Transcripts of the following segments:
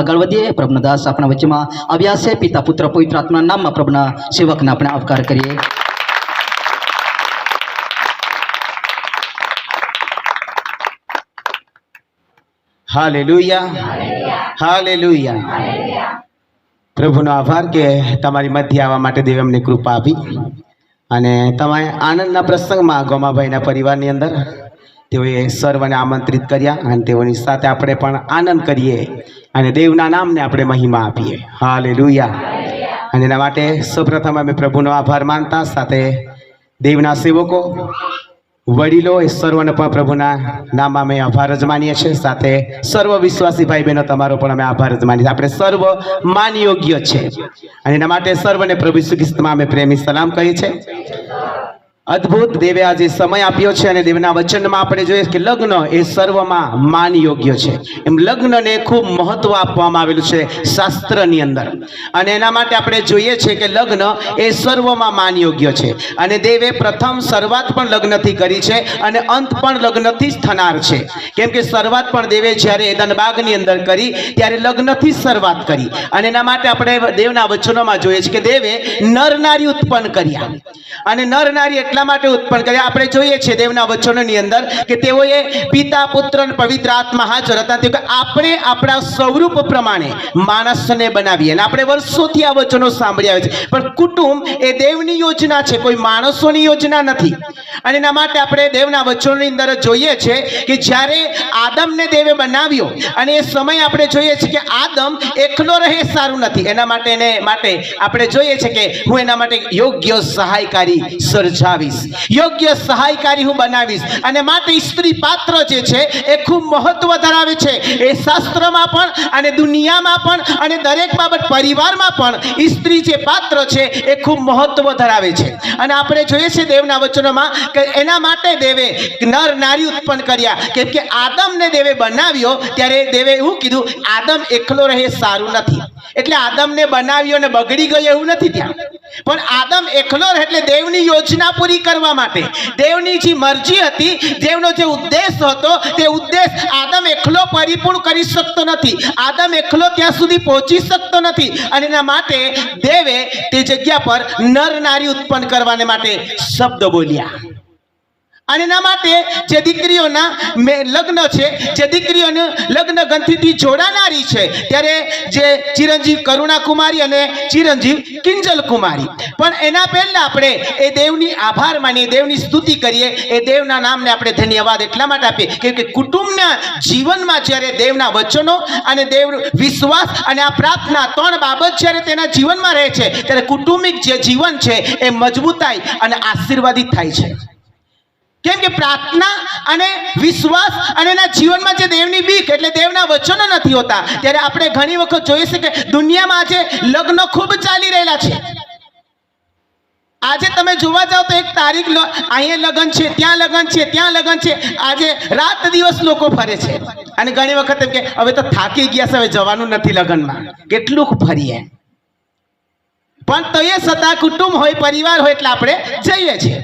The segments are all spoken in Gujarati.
આગળ વધીએ। પ્રભુના દાસ આપણા વચ્ચેમાં આવ્યા છે। પિતા પુત્ર પવિત્ર આત્માના નામમાં પ્રભુના સેવકને આપણે આવકાર કરીએ। Hallelujah hallelujah. प्रभुનો આભાર કે તમારી મધ્ય આવવા માટે દેવે અમને કૃપા આપી અને તમે આનંદના પ્રસંગમાં ગોમાભાઈના પરિવારની અંદર તેઓએ સર્વને આમંત્રિત કર્યા અને તેઓની સાથે આપણે પણ આનંદ કરીએ અને દેવના નામને આપણે મહિમા આપીએ। હાલેલુયા। અને એના માટે સૌપ્રથમ અમે પ્રભુનો આભાર માનતા સાથે દેવના સેવકો वडीलो सर्वने पण प्रभुना नाम में आभार ज मानीए छे। साथे सर्व विश्वासी भाई बहनों तमारो पण अमे आभार ज मानीए। आपणे सर्व मान योग्य छे अने एना माटे सर्वने प्रभु यीशु ख्रिस्तमां अमे प्रेमी सलाम कहीए छे। अद्भुत देवे आज समय आप्यो छे अने देवना वचनमा आपणे जोईए के लग्न ए सर्वमां मान योग्य छे। एम लग्नने खूब महत्व आपवामां आवेलुं छे शास्त्रनी अंदर अने एना माटे आपणे जोईए छे के लग्न ए सर्वमां मान योग्य छे अने देवे प्रथम शरूआत पण लग्नथी करी छे अने अंत पण लग्नथी ज थनार छे। केम के शरूआत पण देवे ज्यारे एदन बागनी अंदर करी त्यारे लग्नथी शरूआत करी अने एना माटे आपणे देवना वचनोमां जोईए छे के देवे नर नारी उत्पन्न कर्या अने नर नारी એટલા માટે ઉત્પન્ન કર્યા। આપણે જોઈએ છે દેવના વચનોની અંદર કે તેઓએ પિતા પુત્ર અને પવિત્ર આત્મા હાજર હતા કે આપણે આપણા સ્વરૂપ પ્રમાણે માણસને બનાવીએ અને આપણે વર્ષોથી આ વચનો સાંભળી આવે છે પણ કુટુંબ એ દેવની યોજના છે, કોઈ માણસોની યોજના નથી। અને એના માટે આપણે દેવના વચનોની અંદર જોઈએ છે કે જ્યારે આદમને દેવે બનાવ્યો અને એ સમય આપણે જોઈએ છે કે આદમ એકલો રહે સારું નથી, એના માટે એને માટે આપણે જોઈએ છે કે હું એના માટે યોગ્ય સહાયકારી સર્જાવીશ, योग्य सहायकारी हूँ बनावीश अने माटे स्त्री पात्र जे छे ए खूब महत्व धरावे छे। ए शास्त्र में पण अने दुनिया में पण अने दरेक बाबत परिवार में पण स्त्री जे पात्र छे ए खूब महत्व धरावे छे। अने आपणे जोईए छे देवना वचनोमां के एना माटे देवे नर नारी उत्पन्न कर्या केम के आदम ने देवे बनाव्यो त्यारे देवे एवुं कीधुं आदम एकलो रहे सारुं नथी, एटले आदम ने बनाव्यो ने बगड़ी गयो एवुं नथी त्यां पण आदम एकलो रहे एटले देवनी योजना पूरी करवा माटे देवनी जी मर्जी हती, देवनो जे उद्देश हतो ते उद्देश आदम एकलो परिपूर्ण करी शकतो नथी, आदम एकलो त्यां सुधी पहोंची शकतो नथी अने एना माटे देवे ते जग्या पर नर नारी उत्पन्न करवाने माटे शब्द बोल्या। અને એના માટે જે દીકરીઓના લગ્ન છે, જે દીકરીઓને લગ્ન ગ્રંથિથી જોડાનારી છે ત્યારે જે ચિરંજીવ કરુણા કુમારી અને ચિરંજીવ કિંજલ કુમારી પણ એના પહેલા આપણે એ દેવની આભાર માનીએ, દેવની સ્તુતિ કરીએ, એ દેવના નામને આપણે ધન્યવાદ એટલા માટે આપીએ કેમ કે કુટુંબના જીવનમાં જ્યારે દેવના વચનો અને દેવ વિશ્વાસ અને આ પ્રાર્થના ત્રણ બાબત જ્યારે તેના જીવનમાં રહે છે ત્યારે કુટુંબિક જે જીવન છે એ મજબૂતાઈ અને આશીર્વાદિત થાય છે। केम के प्रार्थना अने विश्वास अने ना जीवन में जे देवनी बीक एटले देवना वचनो नहीं होता त्यारे आपणे घणी वखत जोईए छे के दुनिया में आजे लग्न खूब चाली रहेला छे। आजे तमे जोवा जाओ तो एक तारीख अहीं लगन छे, त्यां लगन छे, त्यां लगन छे, आजे रात दिवस लोको फरे छे अने घणी वखत एम के हवे तो थाकी गया छे, हवे जवानुं नथी लगनमा, केटलुं फरीए पण तोय छतां कुटुंब होय परिवार होय एटले आपणे जईए छे।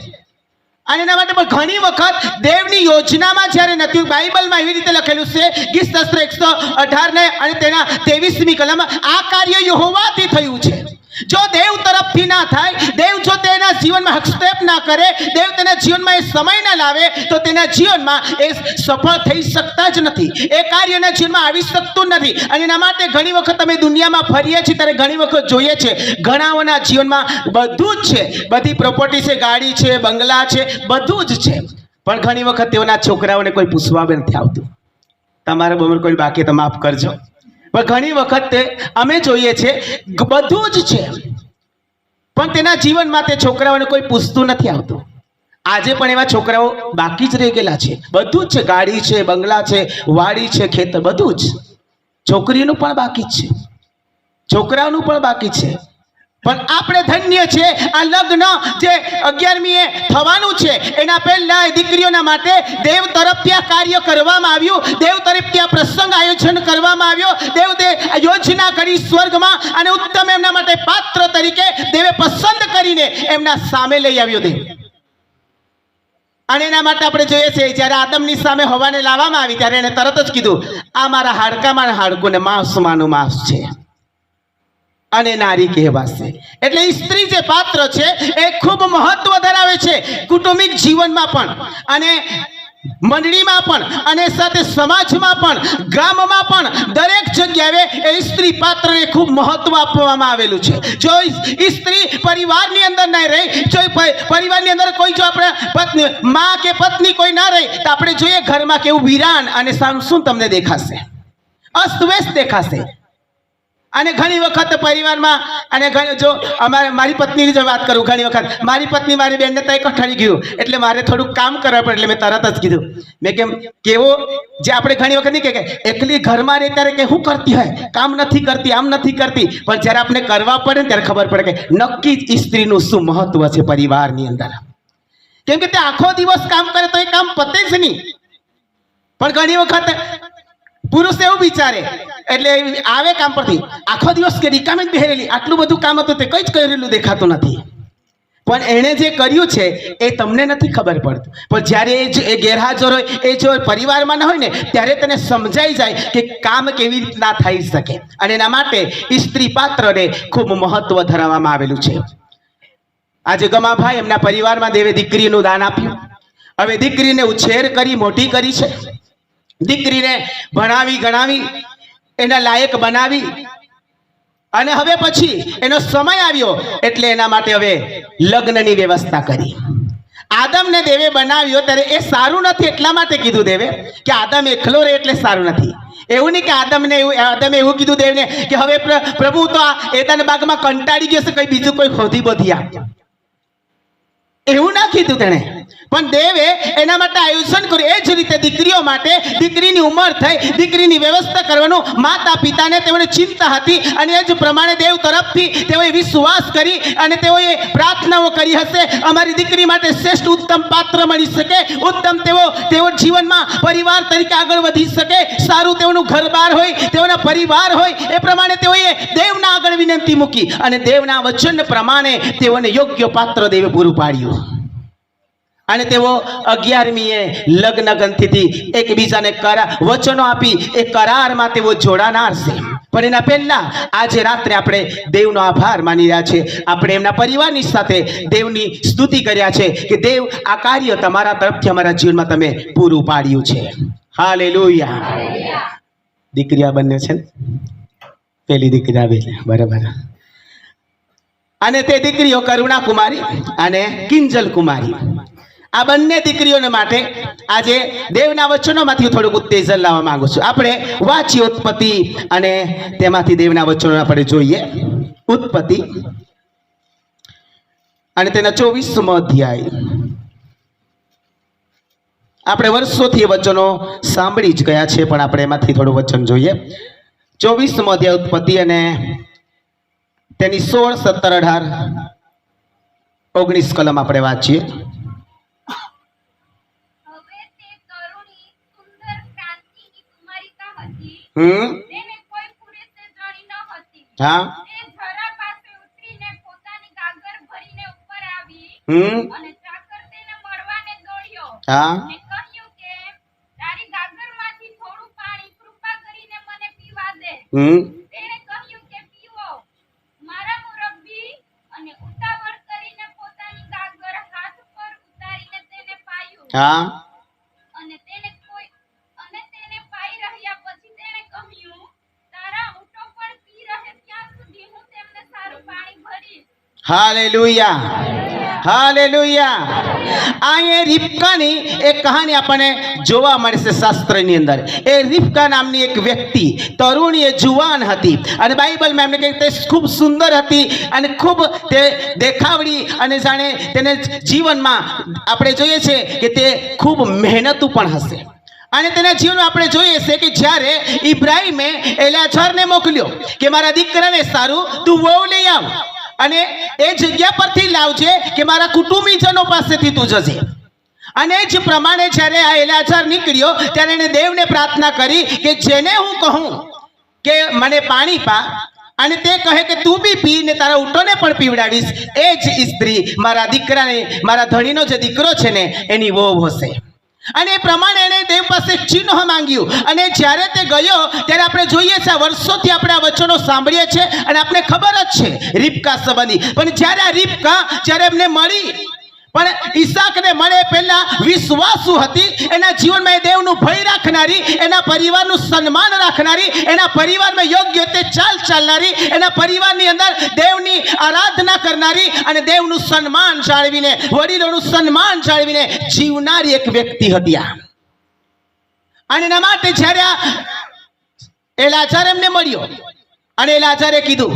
અને એના માટે પણ ઘણી વખત દેવની યોજનામાં જ્યારે નથી, બાઇબલમાં એવી રીતે લખેલું છે ગીતશાસ્ત્ર 118 ને અને તેના 23મી કલમમાં આ કાર્ય યહોવાથી થયું છે। जो देव तरफथी ना थाय, देव जो तेना जीवन में हस्तक्षेप ना करे, देव तेना जीवन में समय ना लावे तो तेना जीवन में ए सफल थई सकता ज नथी, ए कार्यना जीवन में आवी शकतुं नथी। अने एना माटे घणी वखत तमे दुनियामां फरीए छीए त्यारे घणी वखत जोईए छे घणाओना जीवन में बधुं ज छे, बधी प्रोपर्टी छे, गाड़ी छे, बंगला छे, बधुं ज छे पण घणी वखत तेओना छोकराओने कोई पूछवा बे नथी आवतुं। तमारे बमर कोई बाकी तो माफ करजो पण घणी वखत अमे जोईए छे बधुं ज छे पण तेना जीवनमां ते छोकराओने कोई पूछतुं नथी आवतुं। आजे पण एवा छोकराओ बाकी ज रही गेला छे, बधुं ज छे, गाड़ी छे, बंगला छे, वाड़ी छे, खेतर बधुं ज, छोकरीओनुं पण बाकी छे, छोकराओनुं पण बाकी छे पण आपणे धन्य छे आ लग्न जे 11મીએ थवानुं छे एना पहेला दीकरीओना माटे देव तरफथी आ कार्य करवामां आव्युं, देव तरफथी आ प्रसंग आयोजन करवामां आव्यो, देव दे योजना करी स्वर्गमां अने उत्तम एमना माटे पात्र तरीके देवे पसंद करीने एमना सामे लई आव्यो देव। અને એના માટે આપણે જોઈએ છીએ જ્યારે આદમની સામે હવાને લાવવામાં આવી ત્યારે એને તરત જ કીધું આ મારા હાડકામાં હાડકું ને માંસમાંનું માંસ છે અને નારી કહેવાશે. એટલે સ્ત્રી જે પાત્ર છે એ ખૂબ મહત્વ ધરાવે છે કુટુંબિક જીવનમાં પણ અને મંડળીમાં પણ અને સાથે સમાજમાં પણ ગામમાં પણ દરેક જગ્યાએ એ સ્ત્રી પાત્રને ખૂબ મહત્વ આપવામાં આવેલું છે. જો સ્ત્રી પરિવારની અંદર ન રહી, જો પરિવારની અંદર કોઈ જો આપણે પત્ની માં કે પત્ની કોઈ ના રહી તો આપણે જોઈએ ઘરમાં કેવું વિરાન અને શું તમને દેખાશે, અસ્તવ્યસ્ત દેખાશે. અને ઘણી વખત પરિવારમાં અને જો મારી પત્નીની જો વાત કરું, ઘણી વખત મારી પત્ની મારી બેનને ત્યાં કઠાડી ગયું એટલે મારે થોડુંક કામ કરવા પડે એટલે મેં તરત જ કીધું મેં કેવો જે આપણે ઘણી વખત નહીં કે એકલી ઘરમાં રહે ત્યારે કે શું કરતી હોય, કામ નથી કરતી, આમ નથી કરતી, પણ જ્યારે આપણે કરવા પડે ને ત્યારે ખબર પડે કે નક્કી જ સ્ત્રીનું શું મહત્વ છે પરિવારની અંદર. કેમ કે તે આખો દિવસ કામ કરે તો એ કામ પતે જ નહીં. પણ ઘણી વખત પુરુષ એવું વિચારે એટલે આવે કામ પરથી આખો દિવસ કે રીકામે જ બેહેલી, આટલું બધું કામ હતું તે કંઈ જ કરેલું દેખાતું નથી. પણ એણે જે કર્યું છે એ તમને નથી ખબર પડતું. પણ જ્યારે એ ગેરહાજર હોય, એ જો પરિવારમાં ન હોય ને ત્યારે તેને સમજાઈ જાય કે કામ કેવી રીતના થઈ શકે. અને એના માટે સ્ત્રી પાત્રને ખૂબ મહત્વ ધરાવવામાં આવેલું છે. આજે ગમાભાઈ એમના પરિવારમાં દેવે દીકરીનું દાન આપ્યું. હવે દીકરીને ઉછેર કરી મોટી કરી છે, દીકરીને ભણાવી ગણાવી એના લાયક બનાવી અને હવે પછી એનો સમય આવ્યો એટલે એના માટે હવે લગ્નની વ્યવસ્થા કરી. આદમને દેવે બનાવ્યો ત્યારે એ સારું નથી એટલા માટે કીધું દેવે કે આદમ એકલો રહે એટલે સારું નથી. એવું નહીં કે આદમે એવું કીધું દેવને કે હવે પ્રભુ તો આ એદાન બાગમાં કંટાળી ગયો છે, કઈ બીજું કોઈ ખોધી બોધી આપ, એવું ના કીધું તેણે. પણ દેવે એના માટે આયોજન કર્યું. એ જ રીતે દીકરીઓ માટે દીકરીની ઉંમર થઈ, દીકરીની વ્યવસ્થા કરવાનું માતા પિતાને તેઓને ચિંતા હતી અને એ જ પ્રમાણે દેવ તરફથી તેઓએ વિશ્વાસ કરી અને તેઓએ પ્રાર્થનાઓ કરી હશે અમારી દીકરી માટે શ્રેષ્ઠ ઉત્તમ પાત્ર મળી શકે, ઉત્તમ તેઓ જીવનમાં પરિવાર તરીકે આગળ વધી શકે, સારું તેઓનું ઘર-બાર હોય, તેઓના પરિવાર હોય, એ પ્રમાણે તેઓએ દેવના આગળ વિનંતી મૂકી અને દેવના વચન પ્રમાણે તેઓને યોગ્ય પાત્ર દેવે પૂરું પાડ્યું. અને તેઓ 11મીએ લગ્ન ગ્રંથિથી એકબીજાને વચનો આપી એ કરારમાં તેઓ જોડાનાર છે. પણ એના પહેલા આજે રાત્રે આપણે દેવનો આભાર માની રહ્યા છે. આપણે એમના પરિવારની સાથે દેવની સ્તુતિ કર્યા છે કે દેવ આ કાર્ય તમારા તરફથી અમારા જીવનમાં તમે પૂરું પાડ્યું છે. હાલેલુયા. દીકરી આ બંને છે ને, પેલી દીકરી આવી બરાબર. અને તે દીકરીઓ કરુણા કુમારી અને કિંજલ કુમારી, આ બંને દીકરીઓને માટે આજે દેવના વચનોમાંથી થોડુંક ઉત્તેજન લાવવા માંગુ છું. આપણે વાંચીએ ઉત્પત્તિ અને તેમાંથી દેવના વચનો આપણે જોઈએ. ઉત્પત્તિ અને તેના 24મો અધ્યાય. આપણે વર્ષોથી વચનો સાંભળી જ ગયા છે પણ આપણે એમાંથી થોડું વચન જોઈએ. 24મો અધ્યાય ઉત્પત્તિ અને તેની 16, 17, 18, 19 કલમ આપણે વાંચીએ. હા હા હા હાલેલુયા. હાલેલુયા. આ રિબકાની એક કહાની આપણને જોવા મળશે શાસ્ત્રની અંદર. એ રિબકા નામની એક વ્યક્તિ તરુણી જુવાન હતી અને બાઇબલમાં એમને કહે તે ખૂબ સુંદર હતી અને ખૂબ તે દેખાવડી અને જાણે તેને જીવનમાં આપણે જોઈએ છે કે તે ખૂબ મહેનતુ પણ હશે. અને તેના જીવનમાં આપણે જોઈએ છે કે જ્યારે ઇબ્રાહિમે એલાઝારને મોકલ્યો કે મારા દીકરાને સારું તું વહુ લઈ આવ અને એ જગ્યા પરથી લાવજે કે મારા કુટુંબીજનો પાસેથી તું જજે. અને જ પ્રમાણે જ્યારે આ એલાઝાર નીકળ્યો ત્યારે એને દેવને પ્રાર્થના કરી કે જેને હું કહું કે મને પાણી પા અને તે કહે કે તું બી પી ને તારા ઊંટોને પણ પીવડાવીશ. એ જ સ્ત્રી મારા દીકરાને, મારા ધણીનો જે દીકરો છે ને એની વહુ હશે. અને એ પ્રમાણે એણે દેવ પાસે ચિહ્ન માંગ્યું. અને જ્યારે તે ગયો ત્યારે આપણે જોઈએ છે, વર્ષોથી આપણે આ વચનો સાંભળીએ છીએ અને આપણે ખબર જ છે રીબકા સંબંધી. પણ જ્યારે આ રીબકા જ્યારે એમને મળી, પણ ઈસાકને મળે પહેલા વિશ્વાસુ હતી. એના જીવનમાં એ દેવનું ભય રાખનારી, એના પરિવારનું સન્માન રાખનારી, એના પરિવારમાં યોગ્ય રીતે ચાલ ચાલનારી, એના પરિવારની અંદર દેવની આરાધના કરનારી અને દેવનું સન્માન જાળવીને, વડીલોનું સન્માન જાળવીને જીવનારી એક વ્યક્તિ હતી આ. અને એના માટે જ્યારે એલાઝાર એમને મળ્યો અને એલાઝારે કીધું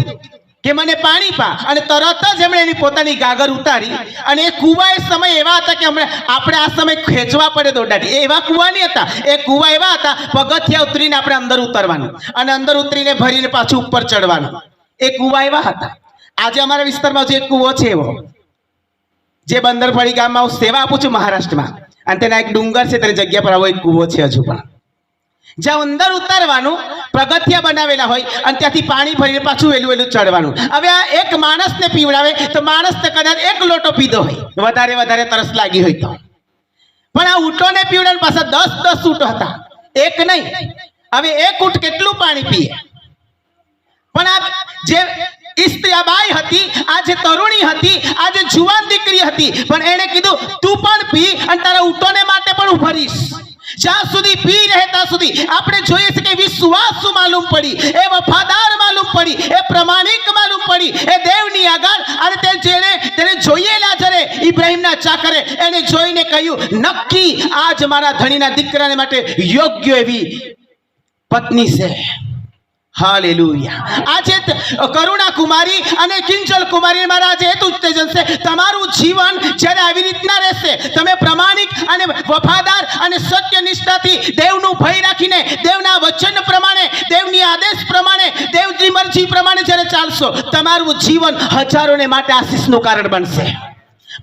કે મને પાણી પા, અને તરત જ એમણે એની પોતાની ગાગર ઉતારી. અને એ કૂવા એ સમય એવા હતા કે આપણે આ સમય ખેંચવા પડે દોડાટી. એ એવા કૂવા નહીં હતા. એ કૂવા એવા હતા પગથિયા ઉતરીને આપણે અંદર ઉતરવાનું અને અંદર ઉતરીને ભરીને પાછું ઉપર ચડવાનું. એ કૂવા એવા હતા. આજે અમારા વિસ્તારમાં જે કૂવો છે એવો, જે બંદરફળી ગામમાં હું સેવા આપું છું મહારાષ્ટ્રમાં, અને તેના એક ડુંગર છે તેની જગ્યા પર આવો એક કૂવો છે હજુ પણ, જ્યાં અંદર ઉતારવાનું, પગથિયા બનાવેલા હોય અને ત્યાંથી પાણી ભરીને પાછું વહેલું ચડવાનું. હવે આ એક માણસને પીવડાવે તો માણસને કદાચ એક લોટો પીધો હોય, વધારે તરસ લાગી હોય તો. પણ આ ઊંટોને પીવડાવે પાછા 10 ઊંટ હતા, એક નહીં. હવે એક ઊંટ કેટલું પાણી પીએ? પણ આ જે સ્ત્રી, આ બાઈ હતી, આ જે તરુણી હતી, આ જે જુવાન દીકરી હતી, પણ એણે કીધું તું પણ પી અને તારા ઊંટોને માટે પણ હું ભરીશ. જ્યાં સુધી પી રહે ત્યાં સુધી આપણે જોઈએ છે કે વિશ્વાસુ માલુમ પડી, એ વફાદાર માલુમ પડી, એ પ્રમાણિક માલુમ પડી, એ દેવની આગળ. અને તેને જોયેલા જ્યારે ઇબ્રાહીમના ચાકરે એને જોઈને કહ્યું, નક્કી આજ મારા ધણીના દીકરાને માટે યોગ્ય એવી પત્ની છે. હાલેલુયા. આજે કરુણા કુમારી અને કિંજલ કુમારી મારા આજે હેતુ ઉત્તેજન છે, તમારું જીવન જ્યારે આવી રીતના રહેશે, તમે પ્રમાણિક અને વફાદાર અને સત્યનિષ્ઠાથી દેવનું ભય રાખીને, દેવના વચન પ્રમાણે, દેવની આદેશ પ્રમાણે, દેવની મરજી પ્રમાણે જ્યારે ચાલશો, તમારું જીવન હજારોને માટે આશીષનું કારણ બનશે.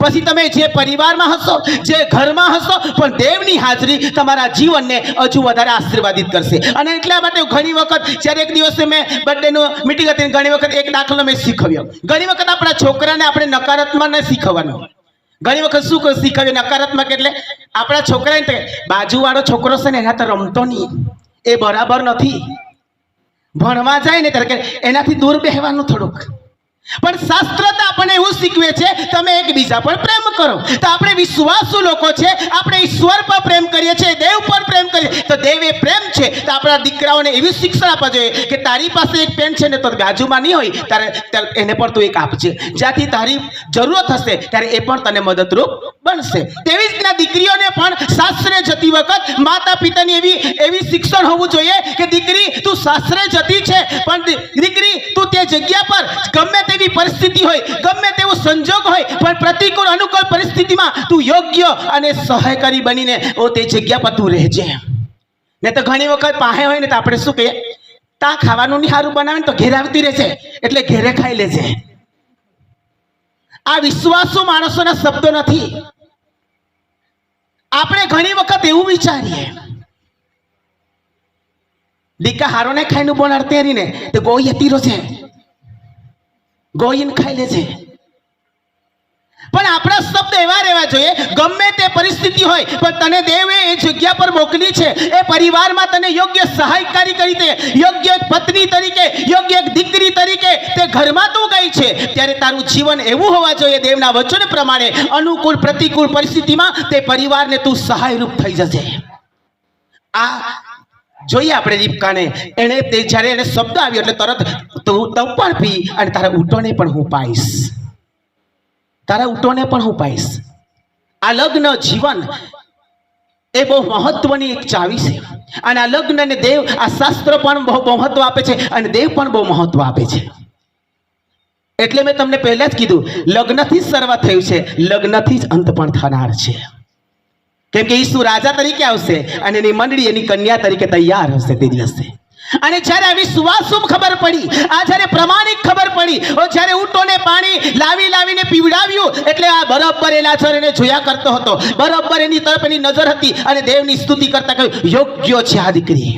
પછી તમે જે પરિવારમાં હશો, જે ઘરમાં હશો, પણ દેવની હાજરી તમારા જીવનને હજુ વધારે આશીર્વાદિત કરશે. અને એટલા માટે ઘણી વખત જ્યારે એક દિવસે મેં બર્થડેનું મીટિંગ હતી, ઘણી વખત એક દાખલો મેં શીખવ્યો. ઘણી વખત આપણા છોકરાને આપણે નકારાત્મક ન શીખવવાનું. ઘણી વખત શું શીખવીએ નકારાત્મક? એટલે આપણા છોકરાને બાજુવાળો છોકરો છે ને એના તો રમતો નહીં, એ બરાબર નથી, ભણવા જાય ને ત્યારે એનાથી દૂર બેસવાનું થોડુંક. પણ શાસ્ત્ર તો આપણને એવું શીખવે છે, તમે એકબીજા પર પ્રેમ કરો. તો આપણે વિશ્વાસુ લોકો છે, આપણે ઈશ્વર પર પ્રેમ કરીએ છીએ, દેવ પર પ્રેમ કરીએ, તો દેવ એ પ્રેમ છે. તો આપણા દીકરાઓને એવી શિક્ષણ આપવા જોઈએ કે તારી પાસે એક પેન છે ને તો બાજુમાં નહીં હોય, ત્યારે એને પણ તું એક આપજે. જ્યાંથી તારી જરૂરત હશે ત્યારે એ પણ તને મદદરૂપ બનશે. તેવી જ રીતના દીકરીઓને પણ સાસરે જતી વખત માતા પિતાની એવી શિક્ષણ હોવું જોઈએ કે દીકરી તું સાસરે જતી છે, પણ દીકરી તું તે જગ્યા પર ગમે તેવી પરિસ્થિતિ હોય, ગમે તેવો સંજોગ હોય, પણ પ્રતિકૂળ અનુકૂળ પરિસ્થિતિમાં તું યોગ્ય અને સહાયકારી બનીને તે જગ્યા પર તું રહેજે. ને તો ઘણી વખત પાસે હોય ને તો આપણે શું કહીએ, તા ખાવાનું નહીં સારું બનાવે ને તો ઘેર આવતી રહેશે, એટલે ઘેરે ખાઈ લેજે. આ વિશ્વાસુ માણસોના શબ્દો નથી. આપણે ઘણી વખત એવું વિચારીએ, દીકા હારો ને ખાઈને બોલાડતી હરી ને તો ગોઈ હતી છે, ગોઈને ખાઈ લે છે. પણ આપણા શબ્દ એવા રહેવા જોઈએ, ગમે તે પરિસ્થિતિ હોય પણ તને દેવે એ જગ્યા પર મોકલી છે, એ પરિવારમાં તને યોગ્ય સહાયકારી કરી દે, યોગ્ય એક પત્ની તરીકે, યોગ્ય એક દીકરી તરીકે તે ઘરમાં તું ગઈ છે, ત્યારે તારું જીવન એવું હોવા જોઈએ દેવના વચન પ્રમાણે, અનુકૂળ પ્રતિકૂળ પરિસ્થિતિમાં તે પરિવારને તું સહાયરૂપ થઈ જશે. આ જોઈએ આપણે રીબકાને, એને જ્યારે એને શબ્દ આવ્યો એટલે તરત તું પણ પી અને તારા ઊંટોને પણ હું પાઈશ, તારા ઊંટોને પણ હું પાઈશ. આ લગ્ન જીવન એ બહુ મહત્વની એક ચાવી છે. અને આ લગ્નને દેવ, આ શાસ્ત્ર પણ બહુ મહત્વ આપે છે અને દેવ પણ બહુ મહત્વ આપે છે. એટલે મેં તમને પહેલા જ કીધું, લગ્નથી જ શરૂઆત થયું છે, લગ્નથી જ અંત પણ થનાર છે. કેમ કે ઈસુ રાજા તરીકે આવશે અને એની મંડળી એની કન્યા તરીકે તૈયાર હશે તે દિવસે. અને જ્યારે આ વિશ્વાસુ ખબર પડી, આ જ્યારે પ્રમાણિક ખબર પડી, જ્યારે ઊંટોને પાણી લાવીને પીવડાવ્યું, એટલે આ બરાબર એલાઝાર એને જોયા કરતો હતો, બરાબર એની તરફ એની નજર હતી અને દેવની સ્તુતિ કરતા કહ્યું, યોગ્ય છે આ દીકરી,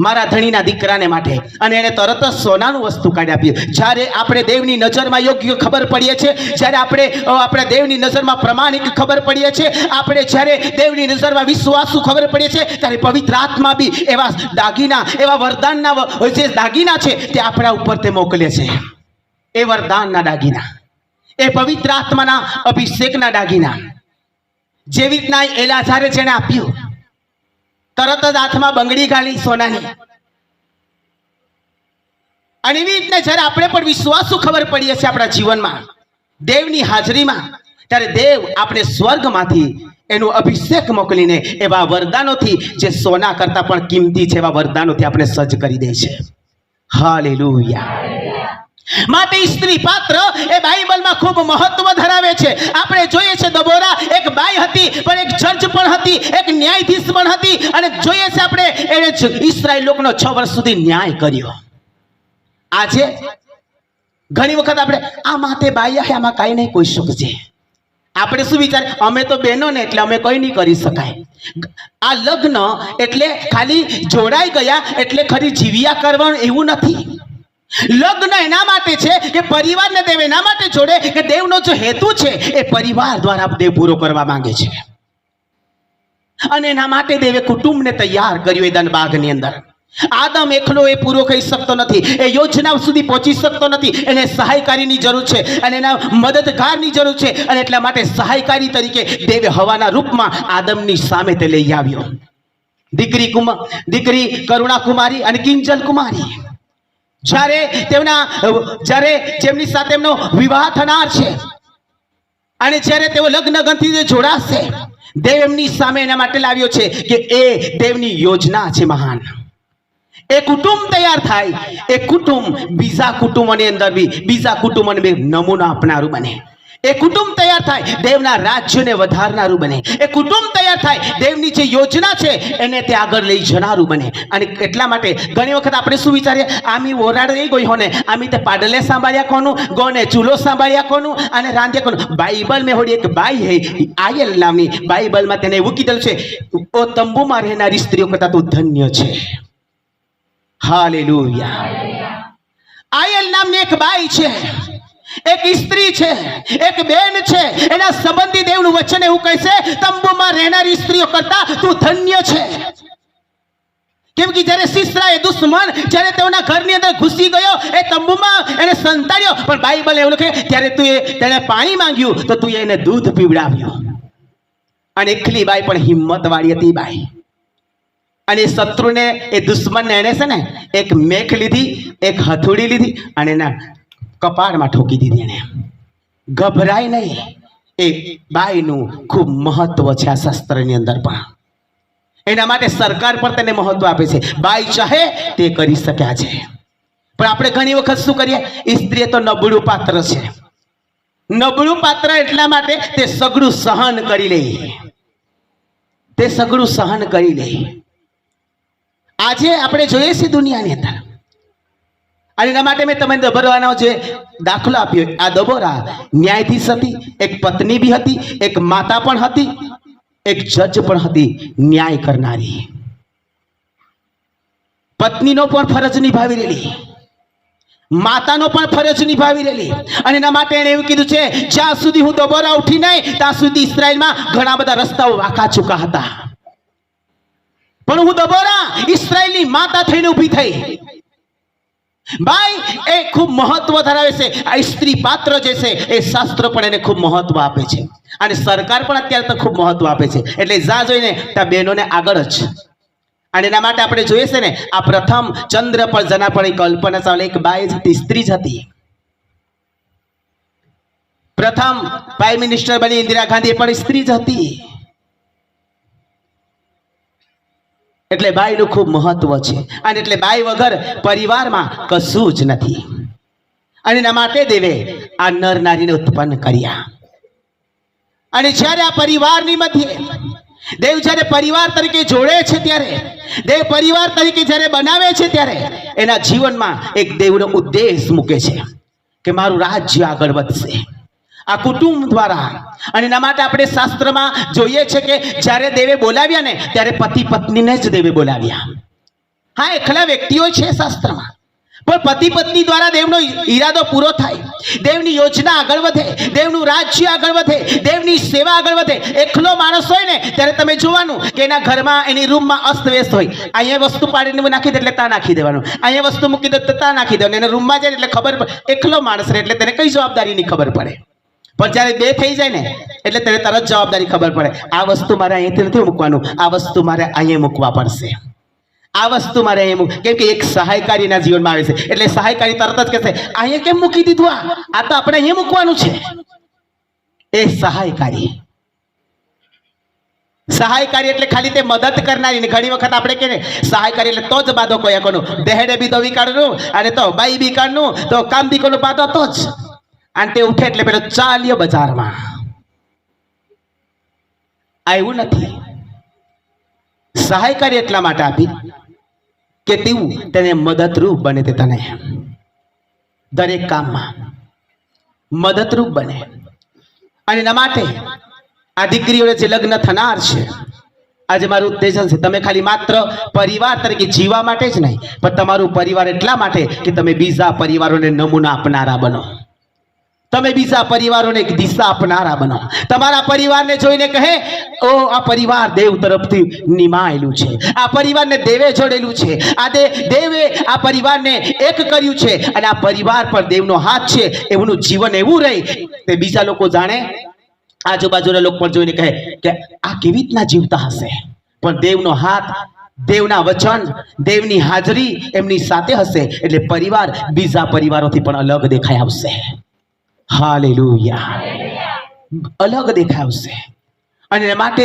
મારા ધણીના દીકરાને માટે, અને એને તરત જ સોનાનું વસ્તુ કાઢી આપ્યું. જ્યારે આપણે દેવની નજરમાં યોગ્ય ખબર પડીએ છીએ, જ્યારે આપણે દેવની નજરમાં પ્રમાણિક ખબર પડીએ છીએ, આપણે જ્યારે દેવની નજરમાં વિશ્વાસુ ખબર પડીએ છીએ, ત્યારે પવિત્ર આત્મા બી એવા દાગીના, એવા વરદાનના જે દાગીના છે તે આપણા ઉપર તે મોકલે છે. એ વરદાનના દાગીના, એ પવિત્ર આત્માના અભિષેકના દાગીના, જેવી રીતના એલાઝારે જેને આપ્યું, તરત જ હાથમાં બંગડી ગાળી સોનાની. અને એવી રીતના જ્યારે આપણે પણ વિશ્વાસુ ખબર પડીએ છીએ આપણા જીવનમાં દેવની હાજરીમાં, ત્યારે દેવ આપણે સ્વર્ગમાંથી એનું અભિષેક મોકલીને એવા વરદાનોથી જે સોના કરતા પણ કિંમતી છે એવા વરદાનોથી આપણે સજ્જ કરી દે છે. હાલેલુયા. માટે સ્ત્રી પાત્ર એ બાઇબલમાં ખૂબ મહત્વ ધરાવે છે. આપણે જોઈએ છે દબોરા એક બાઈ હતી, પણ એક જજ પણ હતી, એક ન્યાયાધીશ પણ હતી. અને જોઈએ છે આપણે એને ઇસ્રાયેલ લોકોનો 6 વર્ષ સુધી ન્યાય કર્યો. આજે ઘણી વખત આપણે આ માથે બાઈ આમાં કાંઈ નહીં કોઈ શકશે. આપણે શું વિચાર, અમે તો બહેનો ને એટલે અમે કંઈ નહીં કરી શકાય. આ લગ્ન એટલે ખાલી જોડાઈ ગયા એટલે ખરી જીવ્યા કરવાનું એવું નથી. લગ્ન એના માટે છે કે પરિવારને દેવ એના માટે જોડે કે દેવનો જો હેતુ છે એ પરિવાર દ્વારા દેવ પૂરો કરવા માંગે છે. અને એના માટે દેવે કુટુંબને તૈયાર કર્યું. એદન બાગની અંદર આદમ એકલો એ પૂરો કરી શકતો નથી, એ યોજના સુધી પહોંચી શકતો નથી. એને સહાયકારીની જરૂર છે અને એના મદદગારની જરૂર છે. અને એટલા માટે સહાયકારી તરીકે દેવે હવાના રૂપમાં આદમની સામે તે લઈ આવ્યો. દીકરી કરુણા કુમારી અને કિંજલ કુમારી. જ્યારે જેમની સાથે એમનો વિવાહ થનાર છે અને જ્યારે તેઓ લગ્ન ગંથીને જોડાશે, દેવ એમની સામે એના માટે લાવ્યો છે કે એ દેવની યોજના છે મહાન. એ કુટુંબ તૈયાર થાય, એ કુટુંબ બીજા કુટુંબોની અંદર બી બીજા કુટુંબોને બી નમૂનો આપનારું બને. એ કુટુંબ તૈયાર થાય, દેવના રાજ્યને વધારનારું બને. એ કુટુંબ તૈયાર થાય, દેવની જે યોજના છે એને તે આગળ લઈ જનારું બને. અને એટલા માટે ઘણી વખત આપણે શું વિચારીએ, આમી ઓરાડ રહી ગઈ હોને, આમી તે પાડલે સાંભળ્યા કોનું, ગોને ચૂલો સાંભળ્યા કોનું, અને રાંધ્યા કોનું. બાઇબલ મેં હોડી એક બાઈ હે આયલ નામની, બાઇબલમાં તેને એવું કીધેલું છે, ઓ તંબુમાં રહેનારી સ્ત્રીઓ કરતા તું ધન્ય છે. હાલેલુયા. આયલ નામની એક બાઈ છે, એક સ્ત્રી છે, એક બેન છે. એના સંબંધી દેવનું વચન એવું કહે છે, તંબુમાં રહેનારી સ્ત્રીઓ કરતા તું ધન્ય છે. કેમ કે જ્યારે સિસરા એ દુશ્મન જ્યારે તેઓના ઘરની અંદર ઘૂસી ગયો, એ તંબુમાં એને સંતાડ્યો, પણ બાઇબલ એવું લખે ત્યારે તેને પાણી માંગ્યું તો તું એને દૂધ પીવડાવ્યો. અને એકલી બાઈ પણ હિંમત વાળી હતી બાઈ. અને શત્રુને, એ દુશ્મનને એને છે ને એક મેખ લીધી, એક હથોડી લીધી અને એના કપાળમાં ઠોકી દીધી. એને ગભરાય નહીં. એ બાઈનું ખૂબ મહત્વ છે આ શાસ્ત્રની અંદર પણ. એના માટે સરકાર પણ તેને મહત્વ આપે છે. બાઈ ચાહે તે કરી શક્યા છે. પણ આપણે ઘણી વખત શું કરીએ, સ્ત્રી તો નબળું પાત્ર છે. નબળું પાત્ર એટલા માટે તે સગડું સહન કરી લે, તે સગડું સહન કરી લે. આજે આપણે જોઈએ છીએ દુનિયાની અંદર. અને એના માટે મેં તમને દબોરાનો જે દાખલો આપ્યો, આ દબોરા ન્યાયાધીશ હતી, એક પત્ની બી હતી, એક માતા પણ હતી, એક જજ પણ હતી, ન્યાય કરનારી. પત્નીનો પણ ફરજ નિભાવી રહેલી, માતાનો પણ ફરજ નિભાવી રહેલી. અને એના માટે એને એવું કીધું છે, જ્યાં સુધી હું દબોરા ઉઠી નહીં ત્યાં સુધી ઇસ્રાયેલમાં ઘણા બધા રસ્તાઓ વાંકા ચૂકા હતા, પણ હું દબોરા ઇસ્રાયેલની માતા થઈને ઊભી થઈ. બાઈ એ ખૂબ મહત્વ ધરાવે છે. આ સ્ત્રી પાત્ર જે છે એ શાસ્ત્ર પણ એને ખૂબ મહત્વ આપે છે, અને સરકાર પણ અત્યારે તો ખૂબ મહત્વ આપે છે. એટલે જા જોઈને ત્યાં બહેનોને આગળ જ. અને એના માટે આપણે જોઈએ છે ને, આ પ્રથમ ચંદ્ર પર જના પણ કલ્પના ચાવલા એક બાઈ જ હતી, સ્ત્રી જ હતી. પ્રથમ પ્રાઇમ મિનિસ્ટર બની ઇન્દિરા ગાંધી પણ સ્ત્રી જ હતી. એટલે બાઈનું ખૂબ મહત્વ છે. અને એટલે બાઈ વગર પરિવારમાં કશું જ નથી. અને એના માટે દેવે આ નર નારીને ઉત્પન્ન કર્યા. અને જ્યારે આ પરિવારની મધ્યે દેવ જ્યારે પરિવાર તરીકે જોડે છે, ત્યારે દેવ પરિવાર તરીકે જ્યારે બનાવે છે, ત્યારે એના જીવનમાં એક દેવનો ઉદ્દેશ મૂકે છે કે મારું રાજ્ય આગળ વધશે આ કુટુંબ દ્વારા. અને એના માટે આપણે શાસ્ત્રમાં જોઈએ છે કે જ્યારે દેવે બોલાવ્યા ને, ત્યારે પતિ પત્નીને જ દેવે બોલાવ્યા. હા, એકલા વ્યક્તિઓ છે શાસ્ત્રમાં, પણ પતિ પત્ની દ્વારા દેવનો ઈરાદો પૂરો થાય, દેવની યોજના આગળ વધે, દેવનું રાજ્ય આગળ વધે, દેવની સેવા આગળ વધે. એકલો માણસ હોય ને ત્યારે તમે જોવાનું કે એના ઘરમાં, એની રૂમમાં અસ્તવ્યસ્ત હોય. અહીંયા વસ્તુ પાડીને નાખી દે એટલે ત્યાં નાખી દેવાનું, અહીંયા વસ્તુ મૂકી દે તો ત્યાં નાખી દેવાનું. એના રૂમમાં જાય એટલે ખબર પડે. એકલો માણસ રહે એટલે તેને કઈ જવાબદારીની ખબર પડે. પણ જ્યારે બે થઈ જાય ને એટલે તેને તરત જવાબદારી ખબર પડે. આ વસ્તુ મારે અહીંયાથી નથી મૂકવાનું, આ વસ્તુ મારે અહીંયા મૂકવા પડશે, આ વસ્તુ મારે અહીંયા કેમ કે એક સહાયકારીના જીવનમાં આવે છે એટલે સહાયકારી તરત જ કહેશે અહીંયા કેમ મૂકી દીધું, આ તો આપણે અહીંયા મૂકવાનું છે. એ સહાયકારી એટલે ખાલી તે મદદ કરનારી. ઘણી વખત આપણે કહે સહાયકારી એટલે તો જ બાધો કોઈ કોનું દેહડે બી દવી કાઢનું અને તો બાઈ બી કાઢનું તો કામ બી કોનું બાધો તો જ. અને તે ઉઠે એટલે પેલો ચાલ્યો બજારમાં. આવ્યું નથી. સહાયકારી એટલા માટે આપી કે તેવું તેને મદદરૂપ બને, તે તને દરેક કામમાં મદદરૂપ બને. અને એના માટે આ દીકરીઓને જે લગ્ન થનાર છે, આજે મારું ઉદ્દેશ છે તમે ખાલી માત્ર પરિવાર તરીકે જીવવા માટે જ નહીં, પણ તમારું પરિવાર એટલા માટે કે તમે બીજા પરિવારોને નમૂના આપનારા બનો, તમે બીજા પરિવારોને એક દિશા આપનારા બનો. તમારા પરિવારને જોઈને કહે ઓ આ પરિવાર દેવ તરફથી નિમાયેલું છે, આ પરિવારને દેવે જોડેલું છે, આ દેવે આ પરિવારને એક કર્યું છે અને આ પરિવાર પર દેવનો હાથ છે. એમનું જીવન એવું રહે તે બીજા લોકો જાણે, આજુબાજુના લોકો પણ જોઈને કહે કે આ કેવી રીતના જીવતા હશે, પણ દેવનો હાથ, દેવના વચન, દેવની હાજરી એમની સાથે હશે એટલે પરિવાર બીજા પરિવારોથી પણ અલગ દેખાઈ આવશે. હાલેલુયા, અલગ દેખાવશે. અને એ માટે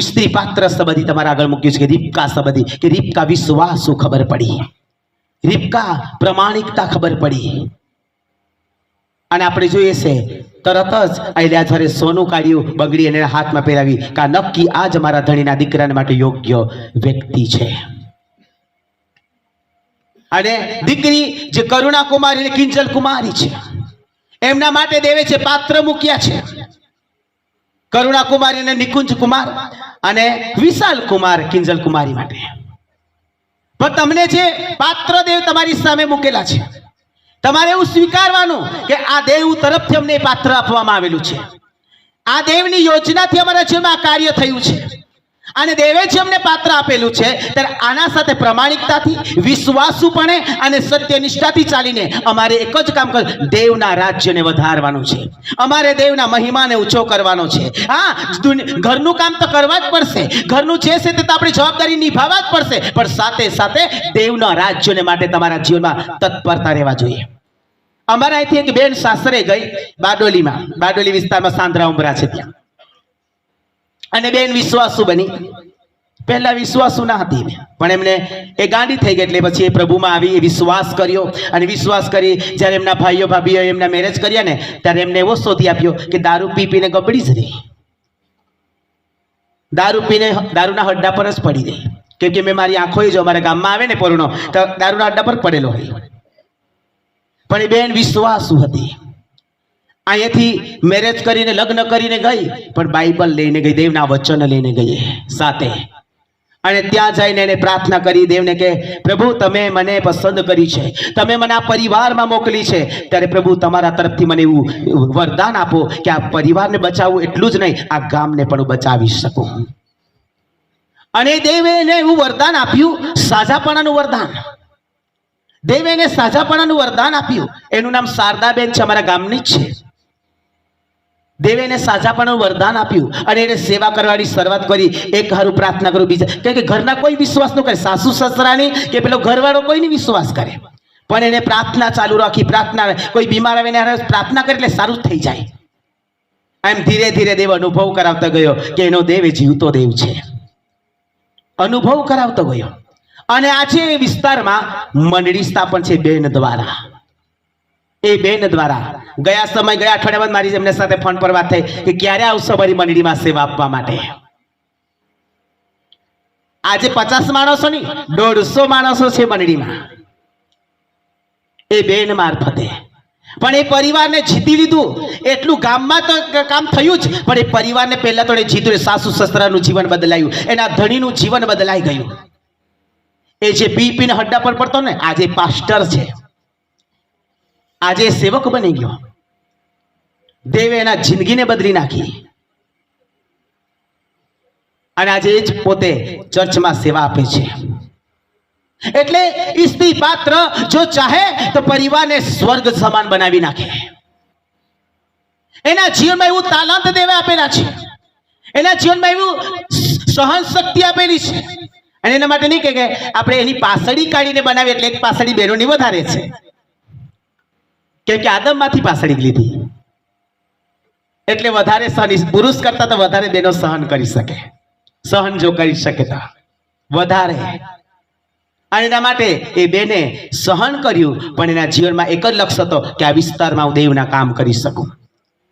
સ્ત્રી પાત્ર સંબંધી તમારા આગળ મૂક્યું છે કે રીબકા સંબંધી, કે રીબકા વિશ્વાસુ ખબર પડી, રીબકા પ્રમાણિકતા ખબર પડી. અને આપણે જોઈએ છે તરત જ અયલ્યાજારે સોનું કાઢ્યું, બંગડી એને હાથમાં પહેરાવી કે આ નક્કી આ જ મારા ધણીના દીકરાને માટે યોગ્ય વ્યક્તિ છે. અને દીકરી જે કરુણા કુમારી અને કિંજલ કુમારી છે એમના માટે દેવે છે પાત્ર મૂક્યા છે. કરુણા કુમારી અને નિકુંજ કુમાર અને વિશાલ કુમાર કિંજલ કુમારી માટે. પણ તમને જે પાત્ર દેવ તમારી સામે મૂકેલા છે, તમારે એવું સ્વીકારવાનું કે આ દેવ તરફથી અમને પાત્ર આપવામાં આવેલું છે, આ દેવની યોજનાથી અમારા જીવનમાં કાર્ય થયું છે અને દેવે જે અમને પાત્ર આપેલું છે. ત્યારે આના સાથે પ્રમાણિકતાથી, વિશ્વાસુપણે અને સત્યનિષ્ઠાથી ચાલીને અમારે એક જ કામ કર, દેવના રાજ્યને વધારવાનું છે, અમારે દેવના મહિમાને ઊંચો કરવાનો છે. હા, ઘરનું કામ તો કરવા જ પડશે, ઘરનું જે છે તે તો આપણી જવાબદારી નિભાવવા જ પડશે, પણ સાથે સાથે દેવના રાજ્યને માટે તમારા જીવનમાં તત્પરતા રહેવા જોઈએ. અમારા અહીંથી એક બેન સાસરે ગઈ બારડોલીમાં, બારડોલી વિસ્તારમાં સાંદ્રા ઉંબરા છે ત્યાં, અને બેન વિશ્વાસુ બની. પહેલા વિશ્વાસુ ના હતી પણ એમને એ ગાંડી થઈ ગઈ એટલે પછી એ પ્રભુમાં આવી, એ વિશ્વાસ કર્યો અને વિશ્વાસ કરી જ્યારે એમના ભાઈઓ ભાભીઓ એમના મેરેજ કર્યા ને ત્યારે એમને એવો શોધી આપ્યો કે દારૂ પી પીને ગબડી જ રહી, દારૂ પીને દારૂના હડ્ડા પર જ પડી રહી. કેમ કે મેં મારી આંખોએ જો અમારા ગામમાં આવે ને પોરણો તો દારૂના હડ્ડા પર પડેલો હોય. પણ એ બેન વિશ્વાસુ હતી. અહીંયાથી મેરેજ કરીને લગ્ન કરીને ગઈ પણ બાઇબલ લઈને ગઈ, દેવના વચન લઈને ગઈ સાથે. અને ત્યાં જઈને એને પ્રાર્થના કરી દેવને કે પ્રભુ તમે મને પસંદ કરી છે, તમે મને આ પરિવારમાં મોકલી છે, ત્યારે પ્રભુ તમારા તરફથી મને એવું વરદાન આપો કે આ પરિવારને બચાવવું એટલું જ નહીં, આ ગામને પણ બચાવી શકું. અને દેવે એને એવું વરદાન આપ્યું, સાજાપણાનું વરદાન. દેવે એને સાજાપણાનું વરદાન આપ્યું. એનું નામ શારદાબેન છે, અમારા ગામની જ છે. દેવે એને સાજાપણાનું વરદાન આપ્યું અને એને સેવા કરવાની શરૂઆત કરી. એક હારું પ્રાર્થના કરું, બીજા કે ઘરના કોઈ વિશ્વાસ ન કરે, સાસુ સસરાની કે પેલો ઘરવાળો કોઈની વિશ્વાસ કરે, પણ એને પ્રાર્થના ચાલુ રાખી. પ્રાર્થના, કોઈ બીમાર આવે ને પ્રાર્થના કરે એટલે સારું થઈ જાય. એમ ધીરે ધીરે દેવ અનુભવ કરાવતો ગયો કે એનો દેવ એ જીવતો દેવ છે, અનુભવ કરાવતો ગયો. અને આજે વિસ્તારમાં મંડળી સ્થાપન છે બેન દ્વારા. એ બેન દ્વારા ગયા અઠવાડિયામાં મારી એમના સાથે ફોન પર વાત થઈ કે ક્યારે આવશો મારી મંડળીમાં સેવા આપવા માટે. આજે 50 માણસો નહીં 150 માણસો છે મંડળીમાં, એ બેન મારફતે. પણ એ પરિવારને જીતી લીધું. એટલું ગામમાં તો કામ થયું જ, પણ એ પરિવારને પહેલા તો જીત્યું. સાસુ સસરાનું જીવન બદલાયું, એના ધણીનું જીવન બદલાઈ ગયું. એ જે પીને હડ્ડા પર પડતો ને, આજે પાસ્ટર છે, આજે સેવક બની ગયો. દેવે એના જિંદગીને બદલી નાખી અને આજે એ જ પોતે ચર્ચમાં સેવા આપે છે. એટલે સ્ત્રી પાત્ર જો ચાહે તો પરિવારને સ્વર્ગ સમાન બનાવી નાખે. એના જીવનમાં એવું તાલાંત દેવે આપેલા છે, એના જીવનમાં એવું સહન શક્તિ આપેલી છે. અને એના માટે નહીં કે આપણે એની પાસળી કાઢીને બનાવી એટલે એક પાસળી બહેનોની વધારે છે, કેમ કે આદમમાંથી પાસળી લીધી એટલે વધારે સહન, પુરુષ કરતા તો વધારે બહેનો સહન કરી શકે, સહન જો કરી શકે તો વધારે. અને એના માટે એ બેને સહન કર્યું, પણ એના જીવનમાં એક જ લક્ષ્ય હતો કે આ વિસ્તારમાં હું દેવના કામ કરી શકું.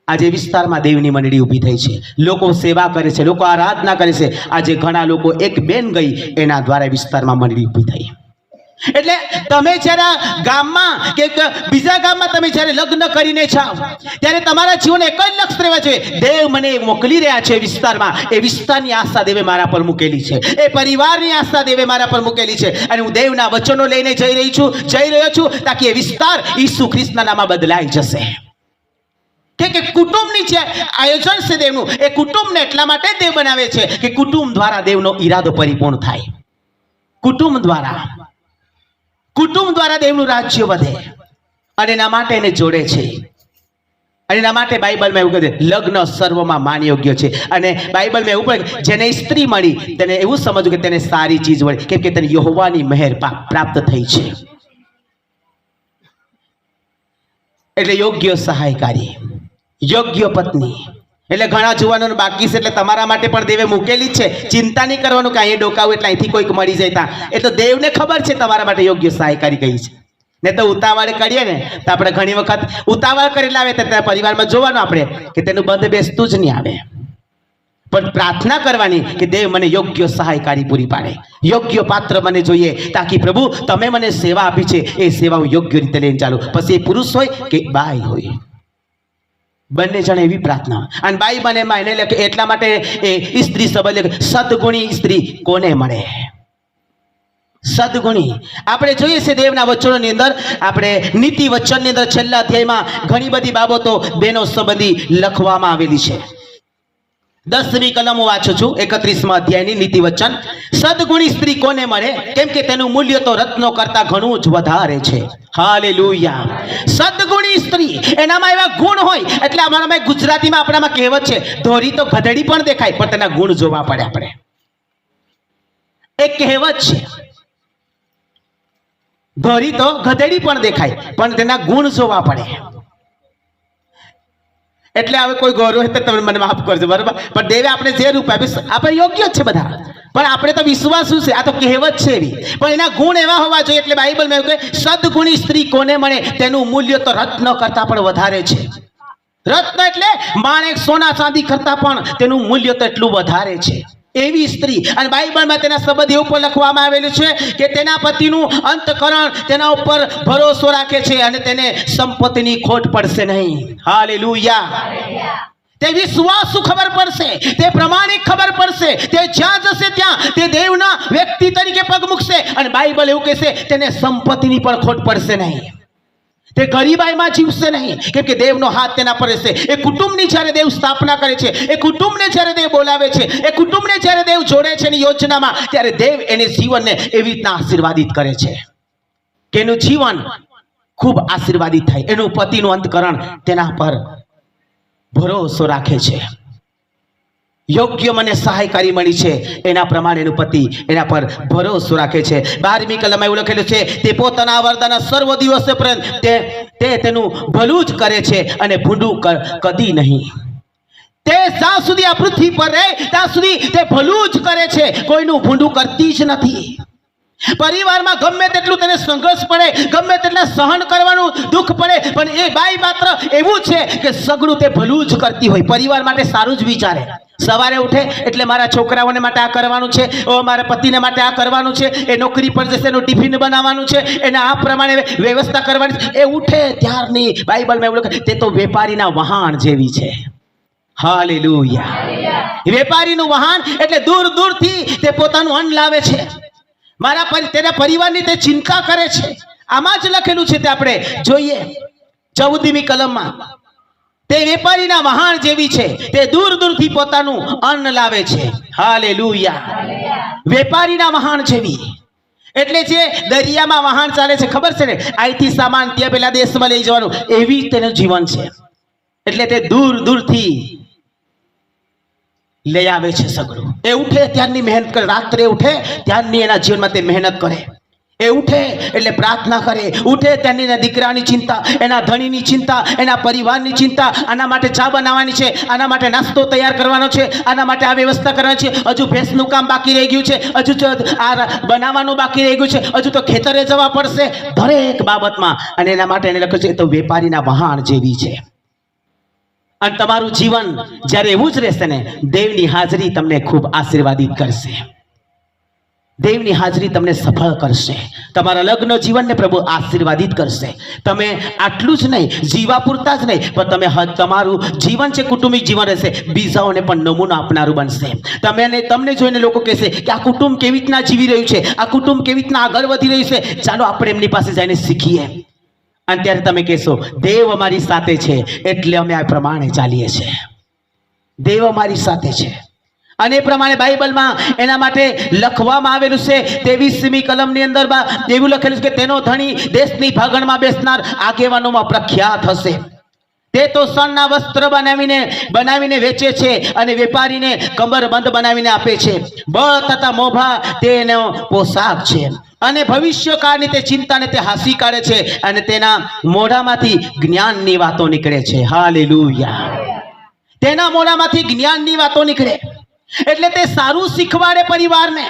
આજે વિસ્તારમાં દેવની મંડળી ઊભી થઈ છે, લોકો સેવા કરે છે, લોકો આરાધના કરે છે. આજે ઘણા લોકો, એક બેન ગઈ એના દ્વારા વિસ્તારમાં મંડળી ઊભી થઈ. એટલે તમે જ્યારે ગામમાં કે બીજા ગામમાં તમે જ્યારે લગ્ન કરીને જાઓ ત્યારે તમારા જીવન એક જ લક્ષ્ય રહેવા જોઈએ, દેવ મને મોકલી રહ્યા છે વિસ્તારમાં, એ વિસ્તારની આસ્થા દેવે મારા પર મૂકેલી છે, એ પરિવારની આસ્થા દેવે મારા પર મૂકેલી છે, અને હું દેવના વચનો લઈને જઈ રહ્યો છું તાકી એ વિસ્તાર ઈસુ ખ્રિસ્તના નામમાં બદલાઈ જશે. કે કુટુંબની જે આયોજન છે દેવનું, એ કુટુંબને એટલા માટે દેવ બનાવે છે કે કુટુંબ દ્વારા દેવનો ઈરાદો પરિપૂર્ણ થાય. કુટુંબ દ્વારા દેવનું રાજ્ય વધે, અને એના માટે એને જોડે છે. અને એના માટે બાઇબલમાં એવું કહે છે લગ્ન સર્વમાં માન યોગ્ય છે. અને બાઇબલમાં એવું પણ જેને સ્ત્રી મળી તેને એવું સમજવું કે તેને સારી ચીજ મળી, કેમ કે તેને યહોવાની મહેર પ્રાપ્ત થઈ છે. એટલે યોગ્ય સહાયકારી, યોગ્ય પત્ની. એટલે ઘણા જુવાનોને બાકી છે, એટલે તમારા માટે પણ દેવે મૂકેલી જ છે. ચિંતા નહીં કરવાનું કે અહીં ડોકાવું એટલે અહીંથી કોઈક મળી જતા, એ તો દેવને ખબર છે તમારા માટે યોગ્ય સહાયકારી કઈ છે. ને તો ઉતાવળ કરીએ ને તો આપણે ઘણી વખત ઉતાવળ કરી લાવે તો ત્યાં પરિવારમાં જોવાનું આપણે કે તેનું બંધ બેસતું જ નહીં આવે. પણ પ્રાર્થના કરવાની કે દેવ મને યોગ્ય સહાયકારી પૂરી પાડે, યોગ્ય પાત્ર મને જોઈએ, તાકી પ્રભુ તમે મને સેવા આપી છે એ સેવા હું યોગ્ય રીતે લઈને ચાલું. પછી એ પુરુષ હોય કે બાઈ હોય, બંને જણ એવી પ્રાર્થના. અને બાઈ બને માં એને લખે એટલા માટે એ સ્ત્રી સંબંધ સદગુણી સ્ત્રી કોને મળે? સદગુણી. આપણે જોઈએ છે દેવના વચનોની અંદર, આપણે નીતિ વચનની અંદર છેલ્લા અધ્યાયમાં ઘણી બધી બાબતો બહેનો સંબંધી લખવામાં આવેલી છે. 10મી કલમ હું વાંચું છું, 31મા અધ્યાયની નીતિ વચન. સદગુણી સ્ત્રી કોને મળે? કેમ કે તેનું મૂલ્ય તો રત્નો કરતા ઘણું જ વધારે છે. હાલેલુયા. સદગુણી સ્ત્રી, એનામાં એવા ગુણ હોય. એટલે અમારામાં ગુજરાતીમાં આપણામાં કહેવત છે, ધોરી તો ગધેડી પણ દેખાય પણ તેના ગુણ જોવા પડે. આપણે એક કહેવત છે, ધોરી તો ગધેડી પણ દેખાય પણ તેના ગુણ જોવા પડે. એટલે હવે કોઈ ગૌરવ હોય તો તમે મને માફ કરજો, બરાબર? પણ દેવે આપણે જે રૂપ આપ્યું આપણે યોગ્ય જ છે બધા, પણ આપણે તો વિશ્વાસ છે, આ તો કહેવત છે એવી, પણ એના ગુણ એવા હોવા જોઈએ. એટલે બાઇબલમાં એવું કહે સદગુણી સ્ત્રી કોને મળે? તેનું મૂલ્ય તો રત્ન કરતા પણ વધારે છે. રત્ન એટલે માણેક, સોના ચાંદી કરતા પણ તેનું મૂલ્ય તો એટલું વધારે છે. એવી સ્ત્રી. અને બાઇબલમાં તેના સંબંધ એવું પણ લખવામાં આવેલું છે કે તેના પતિનું અંતકરણ તેના ઉપર ભરોસો રાખે છે અને તેને સંપત્તિની ખોટ પડશે નહીં. હાલેલુયા. તે વિશ્વાસુ ખબર પડશે, તે પ્રમાણિક ખબર પડશે, તે જ્યાં જશે ત્યાં તે દેવના વ્યક્તિ તરીકે પગ મૂકશે. અને બાઇબલ એવું કહેશે તેને સંપત્તિની પણ ખોટ પડશે નહીં, તે ગરીબાઈમાં જીવશે નહીં, કેમ કે દેવનો હાથ તેના પર રહેશે. એ કુટુંબની જ્યારે દેવ સ્થાપના કરે છે, એ કુટુંબને જ્યારે દેવ બોલાવે છે, એ કુટુંબને જ્યારે દેવ જોડે છે એની યોજનામાં, ત્યારે દેવ એને જીવનને એવી રીતના આશીર્વાદિત કરે છે કે એનું જીવન ખૂબ આશીર્વાદિત થાય. એનું પતિનું અંતકરણ તેના પર ભરોસો રાખે છે. યોગ્ય મને સહાયકારી મળી છે એના પ્રમાણે એનું પતિ એના પર ભરોસો રાખે છે. 12મી કલમમાં એવું લખેલું છે, તે પોતાના વરદાના સર્વ દિવસે તે તેનું ભલું જ કરે છે અને ભૂંડું કદી નહીં. તે જ્યાં સુધી આ પૃથ્વી પર રહે ત્યાં સુધી તે ભલું જ કરે છે, કોઈનું ભૂંડું કરતી જ નથી. પરિવારમાં ગમે તેટલું તેને સંઘર્ષ પડે, ગમે તેટલા સહન કરવાનું દુઃખ પડે, પણ એ બાઈ માત્ર એવું છે કે સગડું તે ભલું જ કરતી હોય. પરિવાર માટે સારું જ વિચારે. સવારે ઉઠે એટલે મારા છોકરાઓને માટે આ કરવાનું છે, મારા પતિને માટે આ કરવાનું છે, એ નોકરી પર જશે એનું ટિફિન બનાવવાનું છે, એને આ પ્રમાણે વ્યવસ્થા કરવાની છે. એ ઉઠે ત્યારની બાઇબલમાં એવું લખે તે તો વેપારીના વહાણ જેવી છે. હાલેલુયા. વેપારીનું વહાણ એટલે દૂર દૂરથી તે પોતાનું અન્ન લાવે છે. તેના પરિવારની તે ચિંતા કરે છે. આમાં જ લખેલું છે તે આપણે જોઈએ 14મી કલમમાં. તે વેપારીના વહાણ જેવી છે, તે દૂર દૂરથી પોતાનું અન્ન લાવે છે. હાલેલુયા. વેપારીના વહાણ જેવી એટલે જે દરિયામાં વહાણ ચાલે છે, ખબર છે ને, અહીંથી સામાન ત્યાં પેલા દેશમાં લઈ જવાનું, એવી તેનું જીવન છે. એટલે તે દૂર દૂરથી લઈ આવે છે સગડું. એ ઉઠે ત્યારની મહેનત કરે, રાત્રે ઉઠે ત્યારની એના જીવનમાં તે મહેનત કરે. એ ઉઠે એટલે પ્રાર્થના કરે, ઉઠે ત્યારની એના દીકરાની ચિંતા, એના ધણીની ચિંતા, એના પરિવારની ચિંતા. આના માટે ચા બનાવવાની છે, આના માટે નાસ્તો તૈયાર કરવાનો છે, આના માટે આ વ્યવસ્થા કરવાની છે, હજુ ભેંસનું કામ બાકી રહી ગયું છે, હજુ આ બનાવવાનું બાકી રહી ગયું છે, હજુ તો ખેતરે જવા પડશે, દરેક બાબતમાં. અને એના માટે એને લખ્યું છે તો વેપારીના વહાણ જેવી છે. અને તમારું જીવન જ્યારે એવું જ રહેશે ને, દેવની હાજરી તમને ખૂબ આશીર્વાદિત કરશે. દેવની હાજરી તમને સફળ કરશે. તમારા લગ્ન જીવનને પ્રભુ આશીર્વાદિત કરશે. તમે આટલું જ નહીં, જીવા પૂરતા જ નહીં, પણ તમે તમારું જીવન છે કુટુંબિક જીવન રહેશે, બીજાઓને પણ નમૂનો આપનારું બનશે. તમને જોઈને લોકો કહેશે કે આ કુટુંબ કેવી રીતના જીવી રહ્યું છે, આ કુટુંબ કેવી રીતના આગળ વધી રહ્યું છે, ચાલો આપણે એમની પાસે જઈને શીખીએ. અને ત્યારે તમે કહેશો દેવ અમારી સાથે છે, એટલે અમે આ પ્રમાણે ચાલીએ છીએ. દેવ અમારી સાથે છે. અને એ પ્રમાણે બાઇબલમાં એના માટે લખવામાં આવેલું છે 23મી કલમની અંદર એવું લખેલું છે કે તેનો ધણી દેશની ભાગણમાં બેસનાર આગેવાનોમાં પ્રખ્યાત હશે. તે તો સણના વસ્ત્ર બનાવીને વેચે છે અને વેપારીને કમરબંધ બનાવીને આપે છે. બળ તથા મોભા તેનો પોશાક છે અને ભવિષ્યકાળની તે ચિંતાને તે હાંસી કાઢે છે અને તેના મોઢામાંથી જ્ઞાનની વાતો નીકળે છે. હાલેલુયા. તેના મોઢામાંથી જ્ઞાનની વાતો નીકળે એટલે તે સારું શીખવાડે પરિવારને.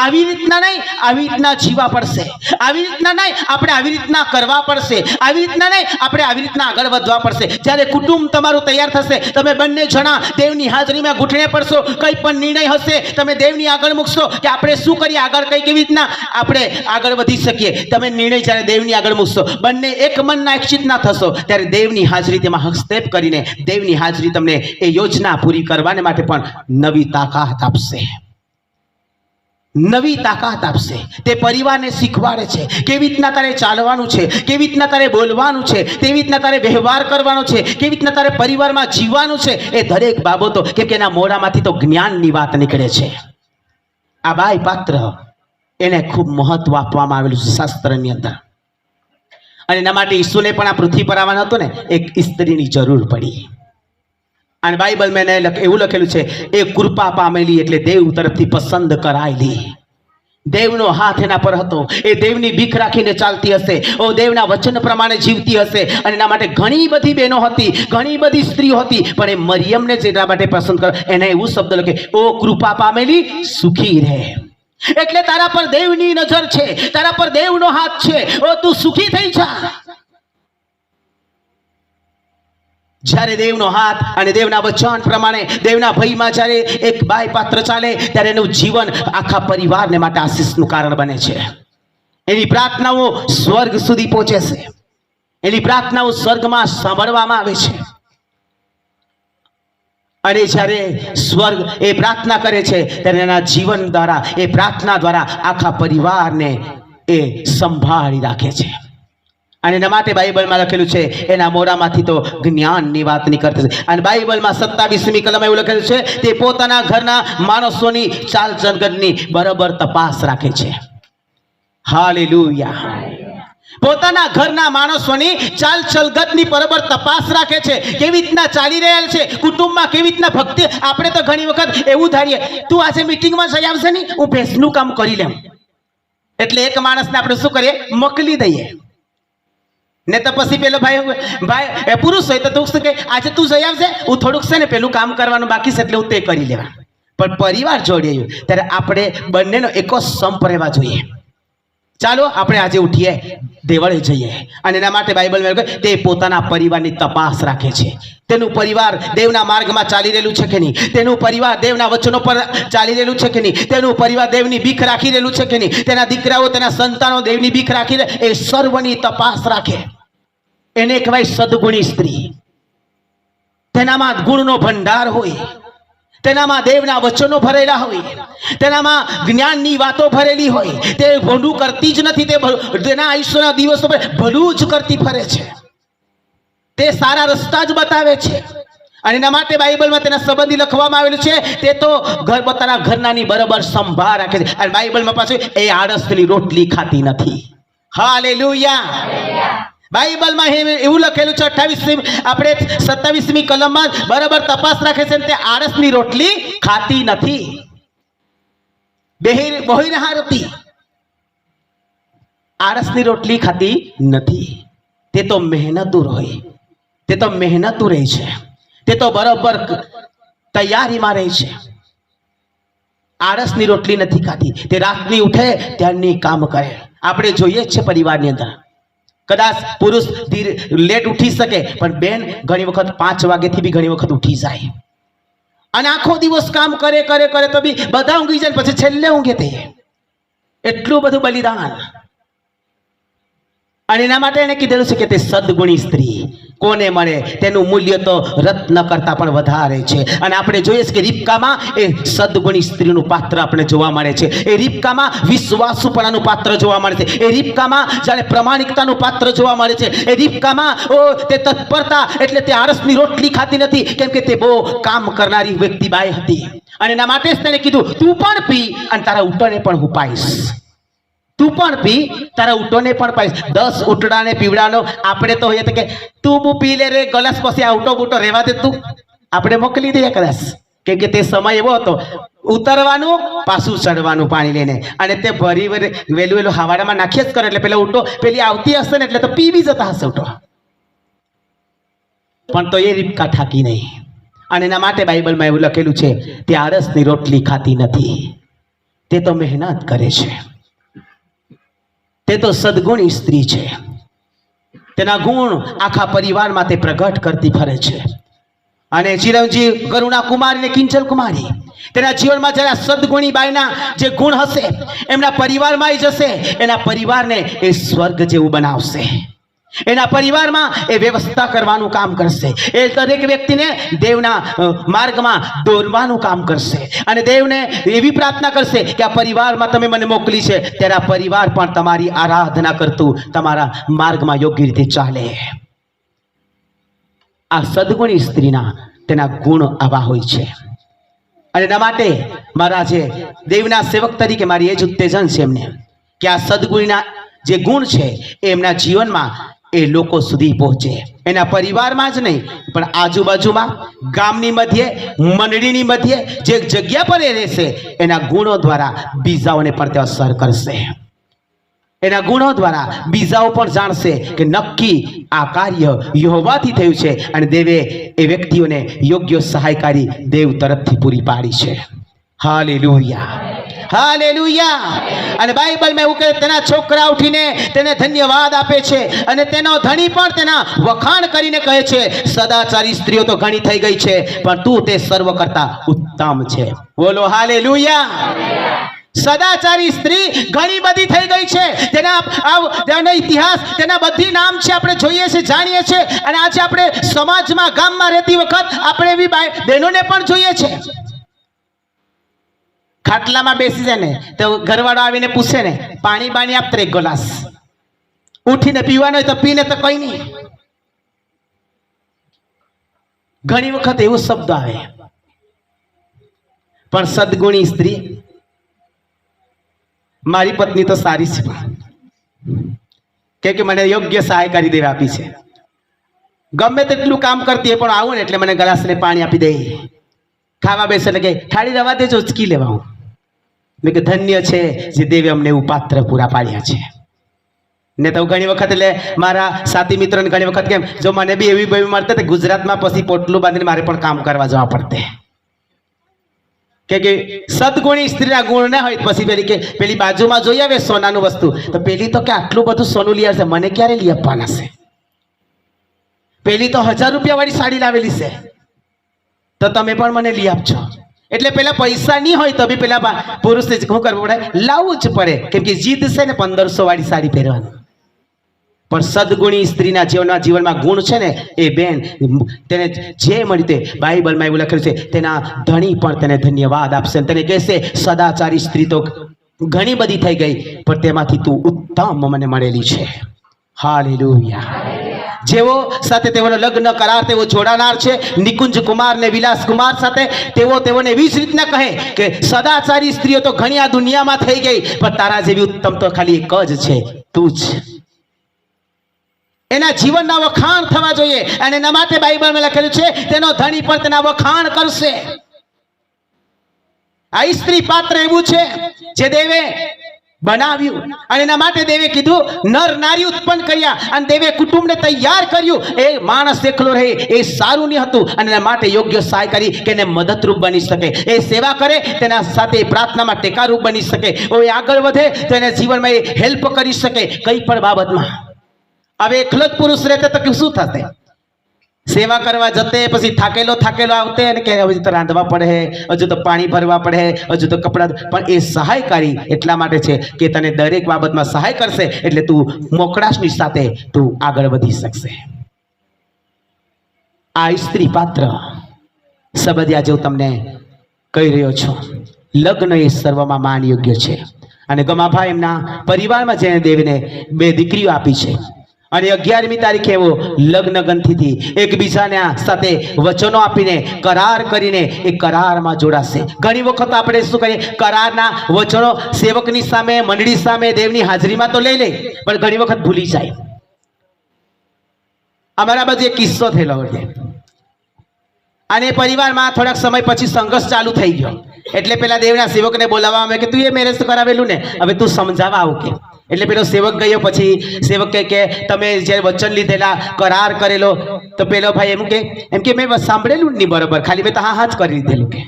આવી રીતના નહીં, આવી રીતના જીવા પડશે. આવી રીતના નહીં, આપણે આવી રીતના કરવા પડશે. આવી રીતના નહીં, આપણે આવી રીતના આગળ વધવા પડશે. જ્યારે કુટુંબ તમારું તૈયાર થશે, તમે બંને જણા દેવની હાજરીમાં ઘૂંટણે પડશો, કંઈ પણ નિર્ણય હશે તમે દેવની આગળ મૂકશો કે આપણે શું કરીએ, આગળ કઈ કેવી રીતના આપણે આગળ વધી શકીએ. તમે નિર્ણય જ્યારે દેવની આગળ મૂકશો, બંને એક મનના એક ચિત્તના થશો, ત્યારે દેવની હાજરી તેમાં હસ્તક્ષેપ કરીને દેવની હાજરી તમને એ યોજના પૂરી કરવાને માટે પણ નવી તાકાત આપશે. નવી તાકાત આપશે. તે પરિવારને શીખવાડે છે કેવી રીતના તારે ચાલવાનું છે, કેવી રીતના તારે બોલવાનું છે, કેવી રીતના તારે વ્યવહાર કરવાનો છે, કેવી રીતના તારે પરિવારમાં જીવવાનું છે. એ દરેક બાબતો, કેમ કે એના મોઢામાંથી તો જ્ઞાનની વાત નીકળે છે. આ બાઈ પાત્ર એને ખૂબ મહત્વ આપવામાં આવેલું છે શાસ્ત્રની અંદર. અને એના માટે ઈસુને પણ આ પૃથ્વી પર આવવાનો હતો ને, એક સ્ત્રીની જરૂર પડી. અને બાઇબલમાં એને એવું લખેલું છે એ કૃપા પામેલી એટલે દેવ તરફથી પસંદ કરાયેલી. દેવનો હાથ એના પર હતો. એ દેવની ભીખ રાખીને ચાલતી હશે, ઓ દેવના વચન પ્રમાણે જીવતી હશે. અને એના માટે ઘણી બધી બહેનો હતી, ઘણી બધી સ્ત્રીઓ હતી, પણ એ મરિયમને જ એના માટે પસંદ કરે. એને એવું શબ્દ લખે, ઓ કૃપા પામેલી સુખી રહે. એટલે તારા પર દેવની નજર છે, તારા પર દેવનો હાથ છે. ઓ તું સુખી થઈ જા. જ્યારે દેવનો હાથ અને દેવના વચન પ્રમાણે દેવના ભયમાં જ્યારે એક બાઈ પાત્ર ચાલે, ત્યારે એનું જીવન આખા પરિવારને માટે આશીષનું કારણ બને છે. એની પ્રાર્થનાઓ સ્વર્ગ સુધી પહોંચે છે. એની પ્રાર્થનાઓ સ્વર્ગમાં સાંભળવામાં આવે છે. અને જ્યારે સ્વર્ગ એ પ્રાર્થના કરે છે, ત્યારે એના જીવન દ્વારા, એ પ્રાર્થના દ્વારા આખા પરિવારને એ સંભાળી રાખે છે. અને એના માટે બાઇબલમાં લખેલું છે એના મોઢામાંથી તો જ્ઞાનની વાત નીકળતી છે. અને બાઇબલમાં 27મી કલમ એવું લખેલું છે તે પોતાના ઘરના માણસોની ચાલ ચલગતની બરાબર તપાસ રાખે છે. હાલેલુયા. પોતાના ઘરના માણસોની ચાલ ચલગતની બરાબર તપાસ રાખે છે. કેવી રીતના ચાલી રહ્યા છે કુટુંબમાં, કેવી રીતના ભક્તિ. આપણે તો ઘણી વખત એવું ધારીએ, તું આજે મીટિંગમાં જઈ આવશે નહીં, હું ભેંસનું કામ કરી લેમ. એટલે એક માણસને આપણે શું કરીએ, મોકલી દઈએ. ને તો પછી પેલો ભાઈ પુરુષ હોય તો તું શું કે, આજે તું જઈ આવશે, હું થોડુંક છે ને પેલું કામ કરવાનું બાકી છે એટલે હું તે કરી લેવા. પણ પરિવાર જોડે ત્યારે આપણે બંનેનો એકો સંપ રહેવા જોઈએ. ચાલો આપણે આજે ઉઠીએ, દેવળે જઈએ. અને એના માટે બાઇબલમાં તે પોતાના પરિવારની તપાસ રાખે છે. તેનું પરિવાર દેવના માર્ગમાં ચાલી રહેલું છે કે નહીં, તેનું પરિવાર દેવના વચનો પર ચાલી રહેલું છે કે નહીં, તેનું પરિવાર દેવની ભીખ રાખી રહેલું છે કે નહીં, તેના દીકરાઓ તેના સંતાનો દેવની ભીખ રાખી રહે, એ સર્વની તપાસ રાખે. એને કહેવાય સદગુણી સ્ત્રી. તેનામાં ગુણનો ભંડાર હોય, તેનામાં દેવના વચનો ભરેલા હોય, તેનામાં જ્ઞાનની વાતો ભરેલી હોય, તે ભલું કરતી જ નથી, તેના આયુષ્યના દિવસો પર ભલું જ કરતી ફરે છે, તે સારા રસ્તા જ બતાવે છે. અને એના માટે બાઇબલમાં તેના સંબંધી લખવામાં આવેલું છે, તે તો પોતાના ઘરનાની બરાબર સંભાળ રાખે છે. અને બાઇબલમાં પાછું એ આળસની રોટલી ખાતી નથી. હાલેલુયા. બાઇબલમાં એવું લખેલું છે 27મી કલમમાં બરાબર તપાસ રાખે છે, તે આળસની રોટલી ખાતી નથી, બહિરહારતી આળસની રોટલી ખાતી નથી. તે તો મહેનતું હોય, તે તો મહેનતું રહે છે, તે તો બરાબર તૈયારીમાં રહે છે. આળસની રોટલી નથી ખાતી. તે રાતની ઉઠે ત્યારની કામ કરે. આપણે જોઈએ જ છે પરિવારની અંદર, કદાચ પુરુષ લેટ ઉઠી શકે, પણ બેન ઘણી વખત 5 વાગ્યાથી બી ઘણી વખત ઉઠી જાય અને આખો દિવસ કામ કરે કરે કરે તો બી બધા ઊંઘી જાય, પછી છેલ્લે ઊંઘે તે. એટલું બધું બલિદાન. અને એના માટે એને કીધેલું છે કે તે સદગુણી સ્ત્રી કોને મળે તેનું મૂલ્ય તો રત્ન કરતા પણ વધારે છે. અને આપણે જોઈએ છે કે રીબકામાં એ સદગુણી સ્ત્રીનું પાત્ર આપણે જોવા મળે છે. એ રીબકામાં વિશ્વાસુપણાનું પાત્ર જોવા મળે છે. એ રીબકામાં જાણે પ્રમાણિકતાનું પાત્ર જોવા મળે છે. એ રીબકામાં તે તત્પરતા, એટલે તે આળસની રોટલી ખાતી નથી, કેમ કે તે બહુ કામ કરનારી વ્યક્તિ બાઈ હતી. અને એના માટે જ તેને કીધું, તું પણ પી અને તારા ઊંટોને પણ હું પાઈશ. તું પણ પી, તારા ઊંટોને પણ પાઈશ. 10 ઊંટડાને પીવડાનો આપણે તો હોઈએ કે તું પી લે રે ગલાસ, પછી આ ઊંટો બૂટો રહેવા દે તું, આપણે મોકલી દઈએ કદાચ. કેમ કે તે સમય એવો હતો, ઉતરવાનું પાછું ચડવાનું પાણી લઈને, અને તે ભરી વહેલું હવાડામાં નાખીએ જ કરે, એટલે પેલા ઊંટો પેલી આવતી હશે ને એટલે તો પીવી જતા હશે ઊંટો. પણ તો એ રીબકા થાકી નહીં. અને એના માટે બાઇબલમાં એવું લખેલું છે, તે આળસની રોટલી ખાતી નથી, તે તો મહેનત કરે છે. તે તો સદગુણી સ્ત્રી છે. તેના ગુણ આખા પરિવારમાં તે પ્રગટ કરતી ફરે છે. અને ચિરંજીવ કરુણા કુમારી ને કિંજલ કુમારી, તેના જીવનમાં જરા સદગુણી બાઈના જે ગુણ હશે એમના પરિવારમાં જશે, એના પરિવારને એ સ્વર્ગ જેવું બનાવશે. એના પરિવારમાં એ વ્યવસ્થા કરવાનું કામ કરશે. એ દરેક વ્યક્તિને દેવના માર્ગમાં દોરવાનું કામ કરશે. અને દેવને એવી પ્રાર્થના કરશે કે આ પરિવારમાં તમે મને મોકલી છે ત્યારે આ પરિવાર પણ તમારી આરાધના કરતું તમારા માર્ગમાં યોગ્ય રીતે ચાલે. આ સદગુણી સ્ત્રીના તેના ગુણ આવા હોય છે. અને એના માટે મારા જે દેવના સેવક તરીકે મારી એ જ ઉત્તેજન છે એમને, કે આ સદગુણીના જે ગુણ છે એ એમના જીવનમાં એ લોકો સુધી પહોંચે. એના પરિવારમાં જ નહીં, પણ આજુબાજુમાં, ગામની મધ્યે, મંડળીની મધ્યે, જે જગ્યા પર એ રહેશે એના ગુણો દ્વારા બીજાઓને પણ તે અસર કરશે. એના ગુણો દ્વારા બીજાઓ પણ જાણશે કે નક્કી આ કાર્ય યહોવાથી થયું છે, અને દેવે એ વ્યક્તિઓને યોગ્ય સહાયકારી દેવ તરફથી પૂરી પાડી છે. Hallelujah, hallelujah. અને બાઇબલમાં એવું કહે, તેના છોકરા ઉઠીને તેને ધન્યવાદ આપે છે, અને તેનો ધણી પણ તેના વખાણ કરીને કહે છે, સદાચારી સ્ત્રીઓ તો ઘણી થઈ ગઈ છે, પણ તું તે સર્વ કરતા ઉત્તમ છે. બોલો હાલેલુયા. સદાચારી સ્ત્રી ઘણી બધી થઈ ગઈ છે. તેના ઇતિહાસ, તેના બધી નામ છે, આપણે જોઈએ છે, જાણીએ છીએ. અને આજે આપણે સમાજમાં, ગામમાં રહેતી વખત આપણે એવી બહેનોને પણ જોઈએ છે. ખાટલામાં બેસી જાય ને તો ઘરવાળો આવીને પૂછે ને, પાણી બાણી આપતો એક ગ્લાસ, ઉઠીને પીવાનો હોય તો પીને, તો કઈ નહીં. ઘણી વખત એવો શબ્દ આવે. પણ સદગુણી સ્ત્રી, મારી પત્ની તો સારી છે, કે મને યોગ્ય સહાયકારી દેવા આપી છે. ગમે તેટલું કામ કરતી પણ આવું ને એટલે મને ગ્લાસને પાણી આપી દે. ખાવા બેસે એટલે કે થાળી રવા દેજો, ઉચકી લેવા. હું મેં કે ધન્ય છે જે દેવે અમને એવું પાત્ર પૂરા પાડ્યા છે. ને તો ઘણી વખત એટલે મારા સાથી મિત્રોને ઘણી વખત કેમ, જો મને બી એવી ભાઈ મળતે તો ગુજરાતમાં પછી પોટલું બાંધીને મારે પણ કામ કરવા જવા પડતે. કે સદગુણી સ્ત્રીના ગુણ ના હોય પછી પેલી બાજુમાં જોઈ આવે સોનાનું વસ્તુ, તો પેલી તો કે આટલું બધું સોનું લઈ આવશે, મને ક્યારે લઈ આપવાના છે? પેલી તો 1000 રૂપિયા વાળી સાડી લાવેલી છે, તો તમે પણ મને લઈ આપજો. એટલે પેલા પૈસા નહીં હોય તો બી પેલા પુરુષને શું કરવું પડે? લાવવું જ પડે, કેમ કે જીદ છે ને 1500 વાળી સાડી પહેરવાની. પણ સદગુણી સ્ત્રીના જીવનમાં ગુણ છે ને એ બેન, તેને જે મળી તે બાઇબલમાં એવું લખેલું છે, તેના ધણી પણ તેને ધન્યવાદ આપશે, તેને કહેશે સદાચારી સ્ત્રી તો ઘણી બધી થઈ ગઈ, પણ તેમાંથી તું ઉત્તમ મને મળેલી છે. હાલેલુયા. જેવો સાથે તેઓનો લગ્ન કરાર તેઓ જોડાનાર છે નિકુંજ કુમાર ને વિલાસ કુમાર સાથે, તેઓને એવી જ રીતના કહે કે સદાચારી સ્ત્રીઓ તો ઘણી આ દુનિયામાં થઈ ગઈ, પણ તારા જેવી ઉત્તમ તો ખાલી એક જ છે, તું જ. એના જીવનના વખાણ થવા જોઈએ, અને એના માટે બાઇબલમાં લખેલું છે તેનો ધણી પણ તેના વખાણ કરશે. આ સ્ત્રી પાત્ર એવું છે જે દેવે બનાવ્યું, અને એના માટે દેવે કીધું નર નારી ઉત્પન્ન કર્યા, અને દેવે કુટુંબને તૈયાર કર્યું. એ માણસ એકલો રહે એ સારું નહીં હતું, અને એના માટે યોગ્ય સહાય કરી કે એને મદદરૂપ બની શકે, એ સેવા કરે, તેના સાથે પ્રાર્થનામાં ટેકારૂપ બની શકે, એ આગળ વધે તો એના જીવનમાં એ હેલ્પ કરી શકે કઈ પણ બાબતમાં. હવે એકલો જ પુરુષ રહેતે તો શું થશે? સેવા કરવા જતે પછી થાકેલો આવતે, અને કે હજુ તો રાંધવા પડે, હજુ તો પાણી ભરવા પડે, હજુ તો કપડાં. પણ એ સહાયકારી એટલા માટે છે કે તને દરેક બાબતમાં સહાય કરશે, એટલે તું મોકળાશની સાથે તું આગળ વધી શકશે. આ સ્ત્રી પાત્ર સબદિયા જેવું તમને કહી રહ્યો છું, લગ્ન એ સર્વમાં માન યોગ્ય છે. અને ગમાભાઈ એમના પરિવારમાં જેને દેવીને 2 દીકરીઓ આપી છે, અને 11મી તારીખે એવો લગ્ન ગંથીથી એકબીજાના સાથે વચનો આપીને કરાર કરીને એ કરારમાં જોડાશે. ઘણી વખત આપણે શું કરીએ, કરારના વચનો સેવકની સામે, મંડળી સામે, દેવની હાજરીમાં તો લઈ લે, પણ ઘણી વખત ભૂલી જાય. અમારા બાજુ એક કિસ્સો થયેલો છે, અને પરિવારમાં થોડાક સમય પછી સંઘર્ષ ચાલુ થઈ ગયો. એટલે પેલા દેવના સેવકને બોલાવવા આવે કે તું એ મેરેજ કરાવેલું ને, હવે તું સમજાવવા આવ કે. એટલે પેલો સેવક ગયો, પછી સેવક કહે કે તમે જ્યારે વચન લીધેલા, કરાર કરેલો, તો પેલો ભાઈ એમ કે મેં સાંભળેલું જ નહીં બરોબર, ખાલી મેં તો હા જ કરી દીધેલું કે.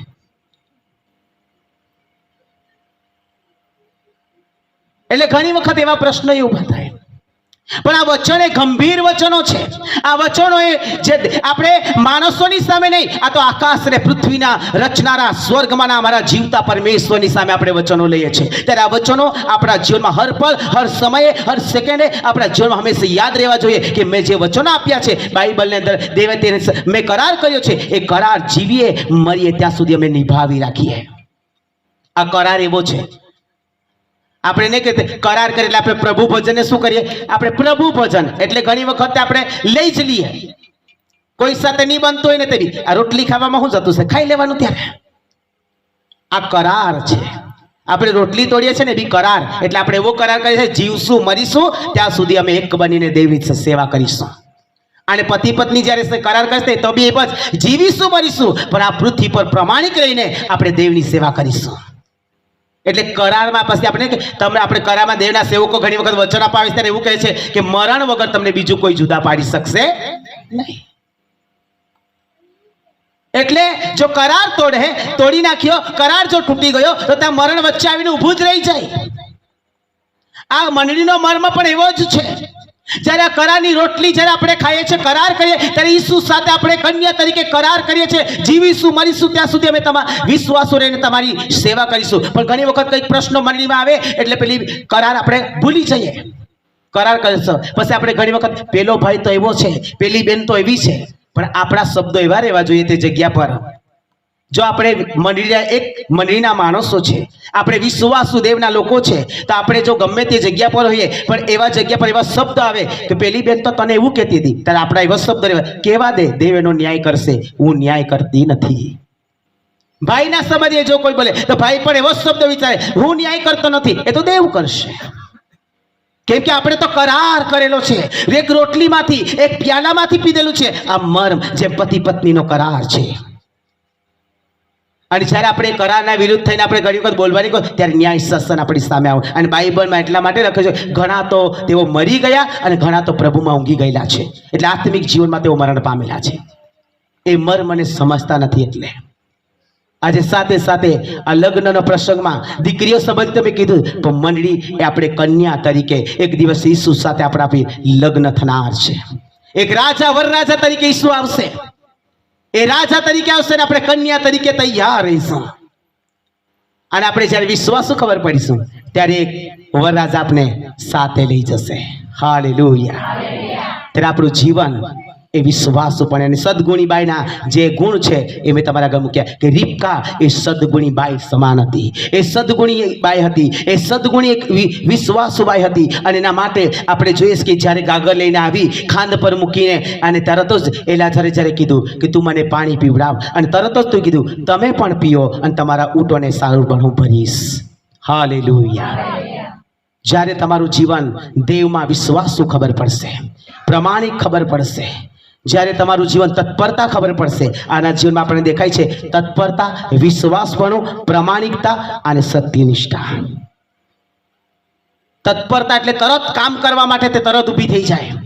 એટલે ઘણી વખત એવા પ્રશ્નો ઉભા થાય. પણ આ વચન એ ગંભીર વચનો છે. આ વચનો એ જે આપણે માણસોની સામે નહીં, આ તો આકાશ અને પૃથ્વીના રચનારા સ્વર્ગમાંના અમારા જીવતા પરમેશ્વરની સામે આપણે વચનો લઈએ છીએ. ત્યારે આ વચનો આપણા જીવનમાં હર પલ, હર સમયે, હર સેકન્ડે આપણા જીવનમાં હંમેશા યાદ રહેવા જોઈએ કે મેં જે વચનો આપ્યા છે બાઇબલની અંદર, દેવે તેને મેં કરાર કર્યો છે, એ કરાર જીવીએ મરીએ ત્યાં સુધી અમે નિભાવી રાખીએ. આ કરાર એવો છે. આપણે નહીં કહેते કરાર કરે એટલે આપણે પ્રભુ ભજનને શું કરીએ, આપણે પ્રભુ ભજન એટલે ઘણી વખત આપણે લઈ જ લઈએ. કોઈ સાથે નહીં બનતો હોય ને તેવી આ રોટલી ખાવામાં શું જતું છે, ખાઈ લેવાનું. ત્યારે આ કરાર છે. આપણે રોટલી તોડીએ છીએ ને બી કરાર, એટલે આપણે એવો કરાર કરીએ છીએ, જીવશું મરીશું ત્યાં સુધી અમે એક બનીને દેવની સેવા કરીશું. અને પતિ પત્ની જ્યારે કરાર કરશે તો બી એ જ જીવીશું મરીશું, પણ આ પૃથ્વી પર પ્રમાણિક રહીને આપણે દેવની સેવા કરીશું. એટલે કરારમાં પછી આપણે કરારમાં દેવના સેવકો ઘણી વખત વચન અપાવે ત્યારે એવું કહે છે કે મરણ વગર તમને બીજું કોઈ જુદા પાડી શકશે નહીં. એટલે જો કરાર તોડી નાખ્યો, કરાર જો તૂટી ગયો તો ત્યાં મરણ વચ્ચે આવીને ઊભું જ રહી જાય. આ મંડળીનો મર્મ પણ એવો જ છે. જ્યારે આ કરારની રોટલી જ્યારે આપણે ખાઈએ છીએ, કરાર કરીએ, ત્યારે ઈસુ સાથે આપણે કન્યા તરીકે કરાર કરીએ છીએ, જીવીશું મરીશું ત્યાં સુધી અમે તમારા વિશ્વાસો રહીને તમારી સેવા કરીશું. પણ ઘણી વખત કંઈક પ્રશ્નો મંડળીમાં આવે એટલે પેલી કરાર આપણે ભૂલી જઈએ. કરાર કરીશું પછી આપણે ઘણી વખત પેલો ભાઈ તો એવો છે, પેલી બેન તો એવી છે, પણ આપણા શબ્દો એવા રહેવા જોઈએ તે જગ્યા પર. જો આપણે મંડળીના માણસો છે, આપણે વિશ્વાસુ દેવના લોકો છે, તો આપણે જો ગમે તે જગ્યા પર હોઈએ પણ એવા જગ્યા પર એવા શબ્દ આવે કે પેલી બેન તો તને એવું કહેતી હતી, ત્યારે આપણા એવા શબ્દ કહેવા દે, દેવ એનો ન્યાય કરશે, હું ન્યાય કરતી નથી. ભાઈના સંબંધે જો કોઈ બોલે તો ભાઈ પણ એવો શબ્દ વિચારે, હું ન્યાય કરતો નથી, એ તો દેવ કરશે. કેમ કે આપણે તો કરાર કરેલો છે, એક રોટલીમાંથી, એક પ્યાલામાંથી પીધેલું છે. આ મર્મ જે પતિ પત્નીનો કરાર છે. અને જ્યારે આપણે કરારના વિરુદ્ધ થઈને આપણે ઘણી વખત બોલવાની કહો ત્યારે ન્યાય શાસન આપણી સામે આવે. અને બાઇબલમાં એટલા માટે લખે છે ઘણા તો તેઓ મરી ગયા અને ઘણા તો પ્રભુમાં ઊંઘી ગયેલા છે. એટલે આત્મિક જીવનમાં તેઓ મરણ પામેલા છે. એ મર્મને સમજતા નથી. એટલે આજે સાથે સાથે આ લગ્નના પ્રસંગમાં દીકરીઓ સંબંધ તમે કીધું, તો મંડળી એ આપણે કન્યા તરીકે એક દિવસ ઈસુ સાથે આપણે લગ્ન થનાર છે. એક રાજા વરરાજા તરીકે ઈસુ આવશે. એ રાજા તરીકે આવશે ને આપણે કન્યા તરીકે તૈયાર રહીશું. અને આપણે જ્યારે વિશ્વાસુ ખબર પડીશું ત્યારે એક વરરાજા આપણે સાથે લઈ જશે. હાલેલુયા. ત્યારે આપણું જીવન એ વિશ્વાસ ઉપર અને સદગુણી બાઈના જે ગુણ છે એ મેં તમારા આગળ મૂક્યા કે રીબકા એ સદગુણી બાઈ સમાન હતી. એ સદગુણી બાઈ હતી, એ સદગુણી એક વિશ્વાસુ બાઈ હતી. અને એના માટે આપણે જોઈએ કે જ્યારે ગાગર લઈને આવી ખાંડ પર મૂકીને અને તરત જ એલાઝારે જ્યારે કીધું કે તું મને પાણી પીવડાવ અને તરત જ તું કીધું તમે પણ પીઓ અને તમારા ઊંટોને સારું પણ હું ભરીશ. હાલેલુયા. જ્યારે તમારું જીવન દેવમાં વિશ્વાસુ ખબર પડશે, પ્રમાણિક ખબર પડશે, જ્યારે તમારું જીવન તત્પરતા ખબર પડશે. આના જીવનમાં આપણને દેખાય છે તત્પરતા, વિશ્વાસપણું, પ્રમાણિકતા અને સત્યનિષ્ઠા. તત્પરતા એટલે તરત કામ કરવા માટે તે તરત ઊભી થઈ જાય.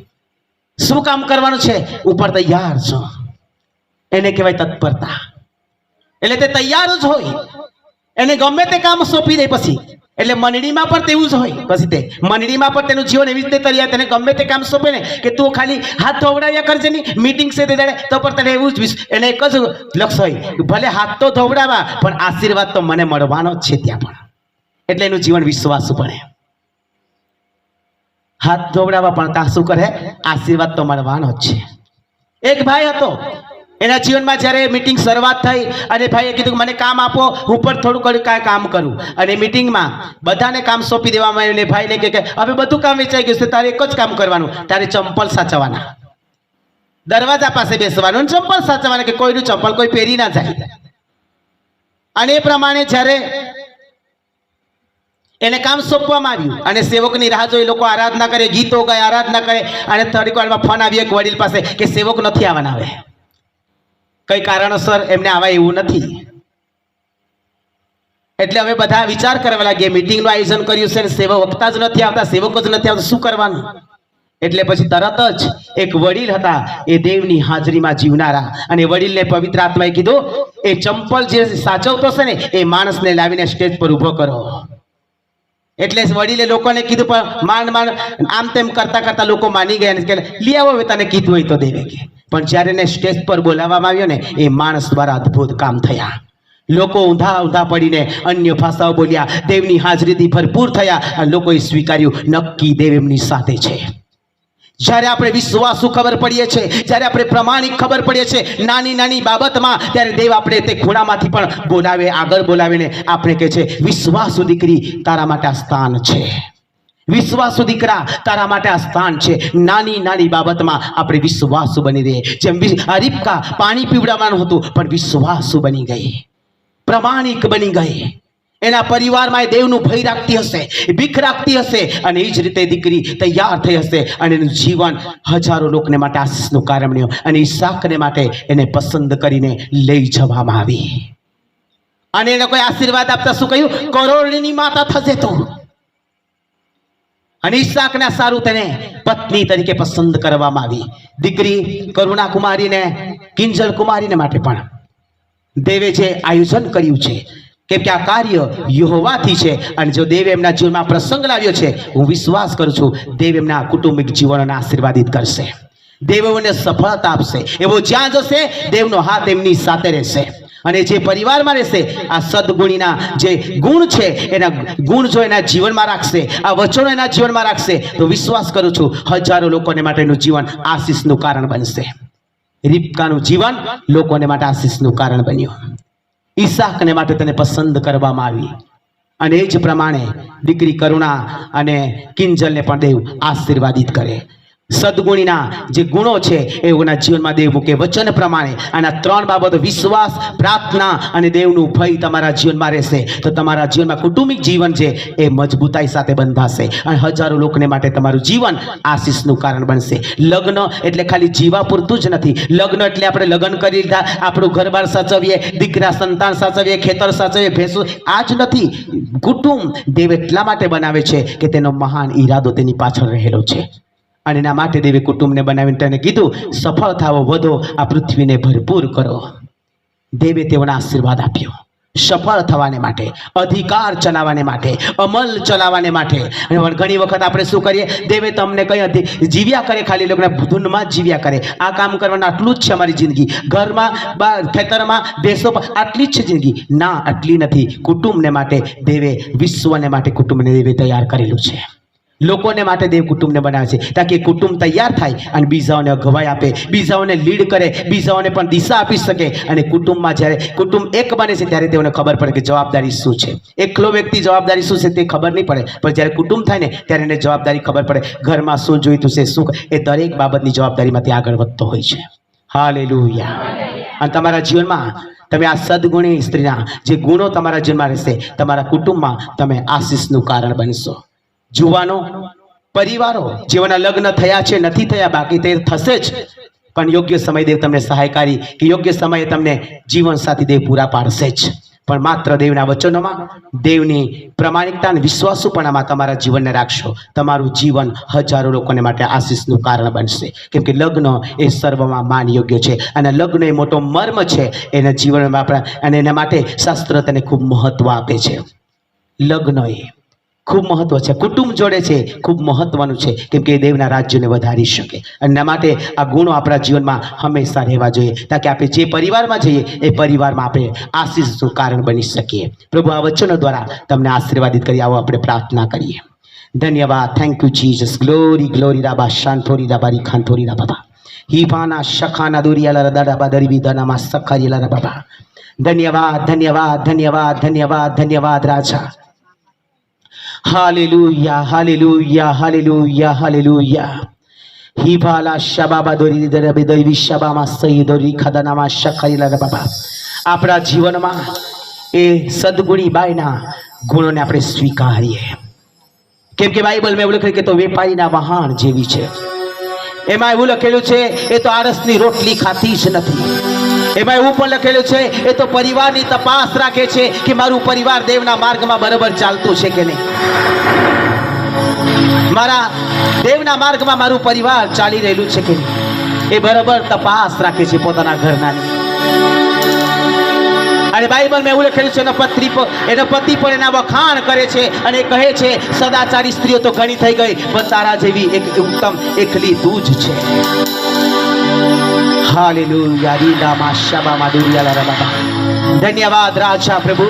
શું કામ કરવાનું છે ઉપર તૈયાર છો, એને કહેવાય તત્પરતા. એટલે તે તૈયાર જ હોય, એને ગમે તે કામ સોંપી દે. પછી એટલે મંડળીમાં પણ તેવું જ હોય. પછી તે મંડળીમાં પણ તેનું જીવન એવી રીતે તૈયાર, તેને ગમે તે કામ સોંપે ને કે તું ખાલી હાથ ધોવડાવ્યા કરજે ની મીટિંગ છે તે દાડે તો પણ તને એવું જ એને એક જ લક્ષ્ય હોય, ભલે હાથ તો ધોવડાવા પણ આશીર્વાદ તો મને મળવાનો જ છે ત્યાં પણ. એટલે એનું જીવન વિશ્વાસ પડે. હાથ ધોવડાવા પણ ત્યાં શું કરે, આશીર્વાદ તો મળવાનો જ છે. એક ભાઈ હતો, એના જીવનમાં જ્યારે મીટિંગ શરૂઆત થઈ અને ભાઈએ કીધું કે મને કામ આપો, હું પણ થોડું કાંઈ કામ કરું. અને મીટિંગમાં બધાને કામ સોંપી દેવામાં આવ્યું. ને ભાઈને કહે કે હવે બધું કામ વેચાઈ ગયું છે, તારે એક જ કામ કરવાનું, તારે ચંપલ સાચવવાના, દરવાજા પાસે બેસવાનું અને ચંપલ સાચવવાના કે કોઈનું ચંપલ કોઈ પહેરી ના જાય. અને એ પ્રમાણે જ્યારે એને કામ સોંપવામાં આવ્યું અને સેવકની રાહ જોઈ લોકો આરાધના કરે, ગીતો ગાય, આરાધના કરે. અને થોડીક વારમાં ફોન આવ્યો એક વડીલ પાસે કે સેવક નથી આવવાના, હવે કઈ કારણોસર એમને આવા એવું નથી. એટલે હવે બધા વિચાર કરવા લાગ્યા, મીટિંગનું આયોજન કર્યું છે, સેવક વક્તા જ નથી આવતા, સેવકો જ નથી આવતા, શું કરવાનું? એટલે પછી તરત જ એક વડીલ હતા એ દેવની હાજરીમાં જીવનારા, અને વડીલને પવિત્ર આત્માએ કીધું એ ચંપલ જે સાચવતો છે ને એ માણસને લાવીને સ્ટેજ પર ઊભો કરો. એટલે વડીલે લોકોને કીધું પણ માંડ આમ તેમ કરતા કરતા લોકો માની ગયા કે લઈ આવો તને કીધું હોય તો દેવે કે. પણ જ્યારે એને સ્ટેજ પર બોલાવવામાં આવ્યો ને એ માણસ દ્વારા અદ્ભુત કામ થયા. લોકો ઊંધા પડીને અન્ય ભાષાઓ બોલ્યા, દેવની હાજરીથી ભરપૂર થયા અને લોકોએ સ્વીકાર્યું નક્કી દેવ એમની સાથે છે. જ્યારે આપણે વિશ્વાસુ ખબર પડીએ છીએ, જ્યારે આપણે પ્રમાણિક ખબર પડીએ છીએ નાની નાની બાબતમાં, ત્યારે દેવ આપણે તે ખૂણામાંથી પણ બોલાવે, આગળ બોલાવીને આપણે કહે છે વિશ્વાસુ દીકરી તારા માટે આ સ્થાન છે, વિશ્વાસુ દીકરા તારા માટે આ સ્થાન છે. નાની નાની બાબતમાં આપણે વિશ્વાસુ બની રહીએ. જેમ રીબકા પાણી પીવડાવવાનું હતું પણ વિશ્વાસુ બની ગઈ, પ્રમાણિક બની ગઈ. એના પરિવારમાં એ દેવનું ભય રાખતી હશે, ભીખ રાખતી હશે, અને એ જ રીતે દીકરી તૈયાર થઈ હશે અને એનું જીવન હજારો લોકોને માટે આશીષનું કારણ બન્યું. અને ઈસાકને માટે એને પસંદ કરીને લઈ જવામાં આવી. અને એને કોઈ આશીર્વાદ આપતા શું કહ્યું, કરોડની માતા થશે તો. અને ઈસાકને સારું તેને પત્ની તરીકે પસંદ કરવામાં આવી. દીકરી કરુણા કુમારીને, કિંજલ કુમારીને માટે પણ દેવે જે આયોજન કર્યું છે, કેમ કે આ કાર્ય યહોવાથી છે. અને જો દેવ એમના જીવનમાં પ્રસંગ લાવ્યો છે, હું વિશ્વાસ કરું છું દેવ એમના કુટુંબિક જીવનને આશીર્વાદિત કરશે, દેવ એમને સફળતા આપશે. એવો જ્યાં જશે દેવનો હાથ એમની સાથે રહેશે. અને જે પરિવારમાં રહેશે આ સદગુણીના જે ગુણ છે એના ગુણ જો એના જીવનમાં રાખશે, આ વચનો એના જીવનમાં રાખશે, તો વિશ્વાસ કરું છું હજારો લોકોને માટેનું જીવન આશીષનું કારણ બનશે. રીબકાનું જીવન લોકોને માટે આશીષનું કારણ બન્યું. ઈસાકને માટે તેને પસંદ કરવામાં આવી. અને એ જ પ્રમાણે દીકરી કરુણા અને કિંજલને પણ દેવ આશીર્વાદિત કરે. સદગુણીના જે ગુણો છે એઓના જીવનમાં દેવ મૂકે વચન પ્રમાણે. આના ત્રણ બાબતો વિશ્વાસ, પ્રાર્થના અને દેવનું ભય તમારા જીવનમાં રહેશે તો તમારા જીવનમાં કુટુંબિક જીવન છે એ મજબૂતાઈ સાથે બંધાશે અને હજારો લોકોને માટે તમારું જીવન આશીષનું કારણ બનશે. લગ્ન એટલે ખાલી જીવા પૂરતું જ નથી. લગ્ન એટલે આપણે લગ્ન કરી લીધા, આપણું ઘરબાર સાચવીએ, દીકરા સંતાન સાચવીએ, ખેતર સાચવીએ, ભેંસો, આ જ નથી. કુટુંબ દેવ એટલા માટે બનાવે છે કે તેનો મહાન ઈરાદો તેની પાછળ રહેલો છે. અને એના માટે દેવે કુટુંબને બનાવીને તેને કીધું સફળ થાવો, વધો, આ પૃથ્વીને ભરપૂર કરો. દેવે તેઓને આશીર્વાદ આપ્યો સફળ થવાને માટે, અધિકાર ચલાવવાને માટે, અમલ ચલાવવાને માટે. અને ઘણી વખત આપણે શું કરીએ, દેવે તમને કઈ જીવ્યા કરે, ખાલી લોકોના ધૂનમાં જ જીવ્યા કરે. આ કામ કરવાનું આટલું જ છે અમારી જિંદગી, ઘરમાં, ખેતરમાં, દેશો પર આટલી જ છે જિંદગી. ના, આટલી નથી. કુટુંબને માટે દેવે, વિશ્વને માટે કુટુંબને દેવે તૈયાર કરેલું છે. લોકોને માટે દેવ કુટુંબને બનાવે છે તાકી કુટુંબ તૈયાર થાય અને બીજાઓને અગવાઈ આપે, બીજાઓને લીડ કરે, બીજાઓને પણ દિશા આપી શકે. અને કુટુંબમાં જ્યારે કુટુંબ એક બને છે ત્યારે તેઓને ખબર પડે કે જવાબદારી શું છે. એકલો વ્યક્તિ જવાબદારી શું છે તે ખબર નહીં પડે, પણ જ્યારે કુટુંબ થાય ને ત્યારે એને જવાબદારી ખબર પડે. ઘરમાં શું જોઈતું છે, શું એ દરેક બાબતની જવાબદારીમાં તે આગળ વધતો હોય છે. હાલેલુયા. અને તમારા જીવનમાં તમે આ સદગુણી સ્ત્રીના જે ગુણો તમારા જીવનમાં રહેશે, તમારા કુટુંબમાં તમે આશીષનું કારણ બનશો. જુવાનો પરિવારો જેઓના લગ્ન થયા છે, નથી થયા, બાકી તે થશે જ, પણ યોગ્ય સમય દેવ તમને સહાયકારી કે યોગ્ય સમયે તમને જીવન સાથી દેવ પૂરા પાડશે જ. પણ માત્ર દેવના વચનોમાં, દેવની પ્રામાણિકતા અને વિશ્વાસુપણામાં તમારા જીવનને રાખશો, તમારું જીવન હજારો લોકોને માટે આશીષનું કારણ બનશે. કેમ કે લગ્ન એ સર્વમાં માન યોગ્ય છે અને લગ્ન એ મોટો મર્મ છે એના જીવનમાં આપણા, અને એના માટે શાસ્ત્ર તેને ખૂબ મહત્વ આપે છે. લગ્ન એ ખૂબ મહત્વ છે, કુટુંબ જોડે છે ખૂબ મહત્વનું છે, કેમ કે એ દેવના રાજ્યને વધારી શકે. અને એના માટે આ ગુણો આપણા જીવનમાં હંમેશા રહેવા જોઈએ તાકી આપણે જે પરિવારમાં જઈએ એ પરિવારમાં આપણે આશીષનું કારણ બની શકીએ. પ્રભુ આ વચનો દ્વારા તમને આશીર્વાદિત કરી. આવો આપણે પ્રાર્થના કરીએ. ધન્યવાદ. Thank you Jesus. Glory glory રાબા શાંતોરી રાબારી ખાંતોરી રાબા હીપાના શખાના દોરિયાલા રદાડા દરી વિધાનામાં સખારીલા રાબા. ધન્યવાદ ધન્યવાદ ધન્યવાદ ધન્યવાદ ધન્યવાદ રાજા. Hallelujah hallelujah hallelujah hallelujah. હિભાલા શબાબા દોરી દરબે દૈવી શબામાં સહી દોરી ખદનામાં શખારીલા બાબા. આપણા જીવનમાં એ સદગુણી બાઈના ગુણોને આપણે સ્વીકારીએ. કેમ કે બાઇબલમાં એવું લખેલું કે તો વેપારીના વહાણ જેવી છે. એમાં એવું લખેલું છે એ તો આરસની રોટલી ખાતી જ નથી. એમાં એવું પણ લખેલું છે એ તો પરિવારની તપાસ રાખે છે કે મારું પરિવાર દેવના માર્ગમાં બરાબર ચાલતું છે કે નહીં, મારા દેવના માર્ગમાં મારું પરિવાર ચાલી રહેલું છે કે નહીં, એ બરાબર તપાસ રાખે છે પોતાના ઘરનાની. અને બાઇબલમાં એવું લખેલું છે એનો પતિ પણ એના વખાણ કરે છે અને કહે છે સદાચારી સ્ત્રીઓ તો ઘણી થઈ ગઈ, પણ તારા જેવી એક ઉત્તમ એકલી તું જ છે. હાલેલુયા. ધન્યવાદ રાજા પ્રભુ.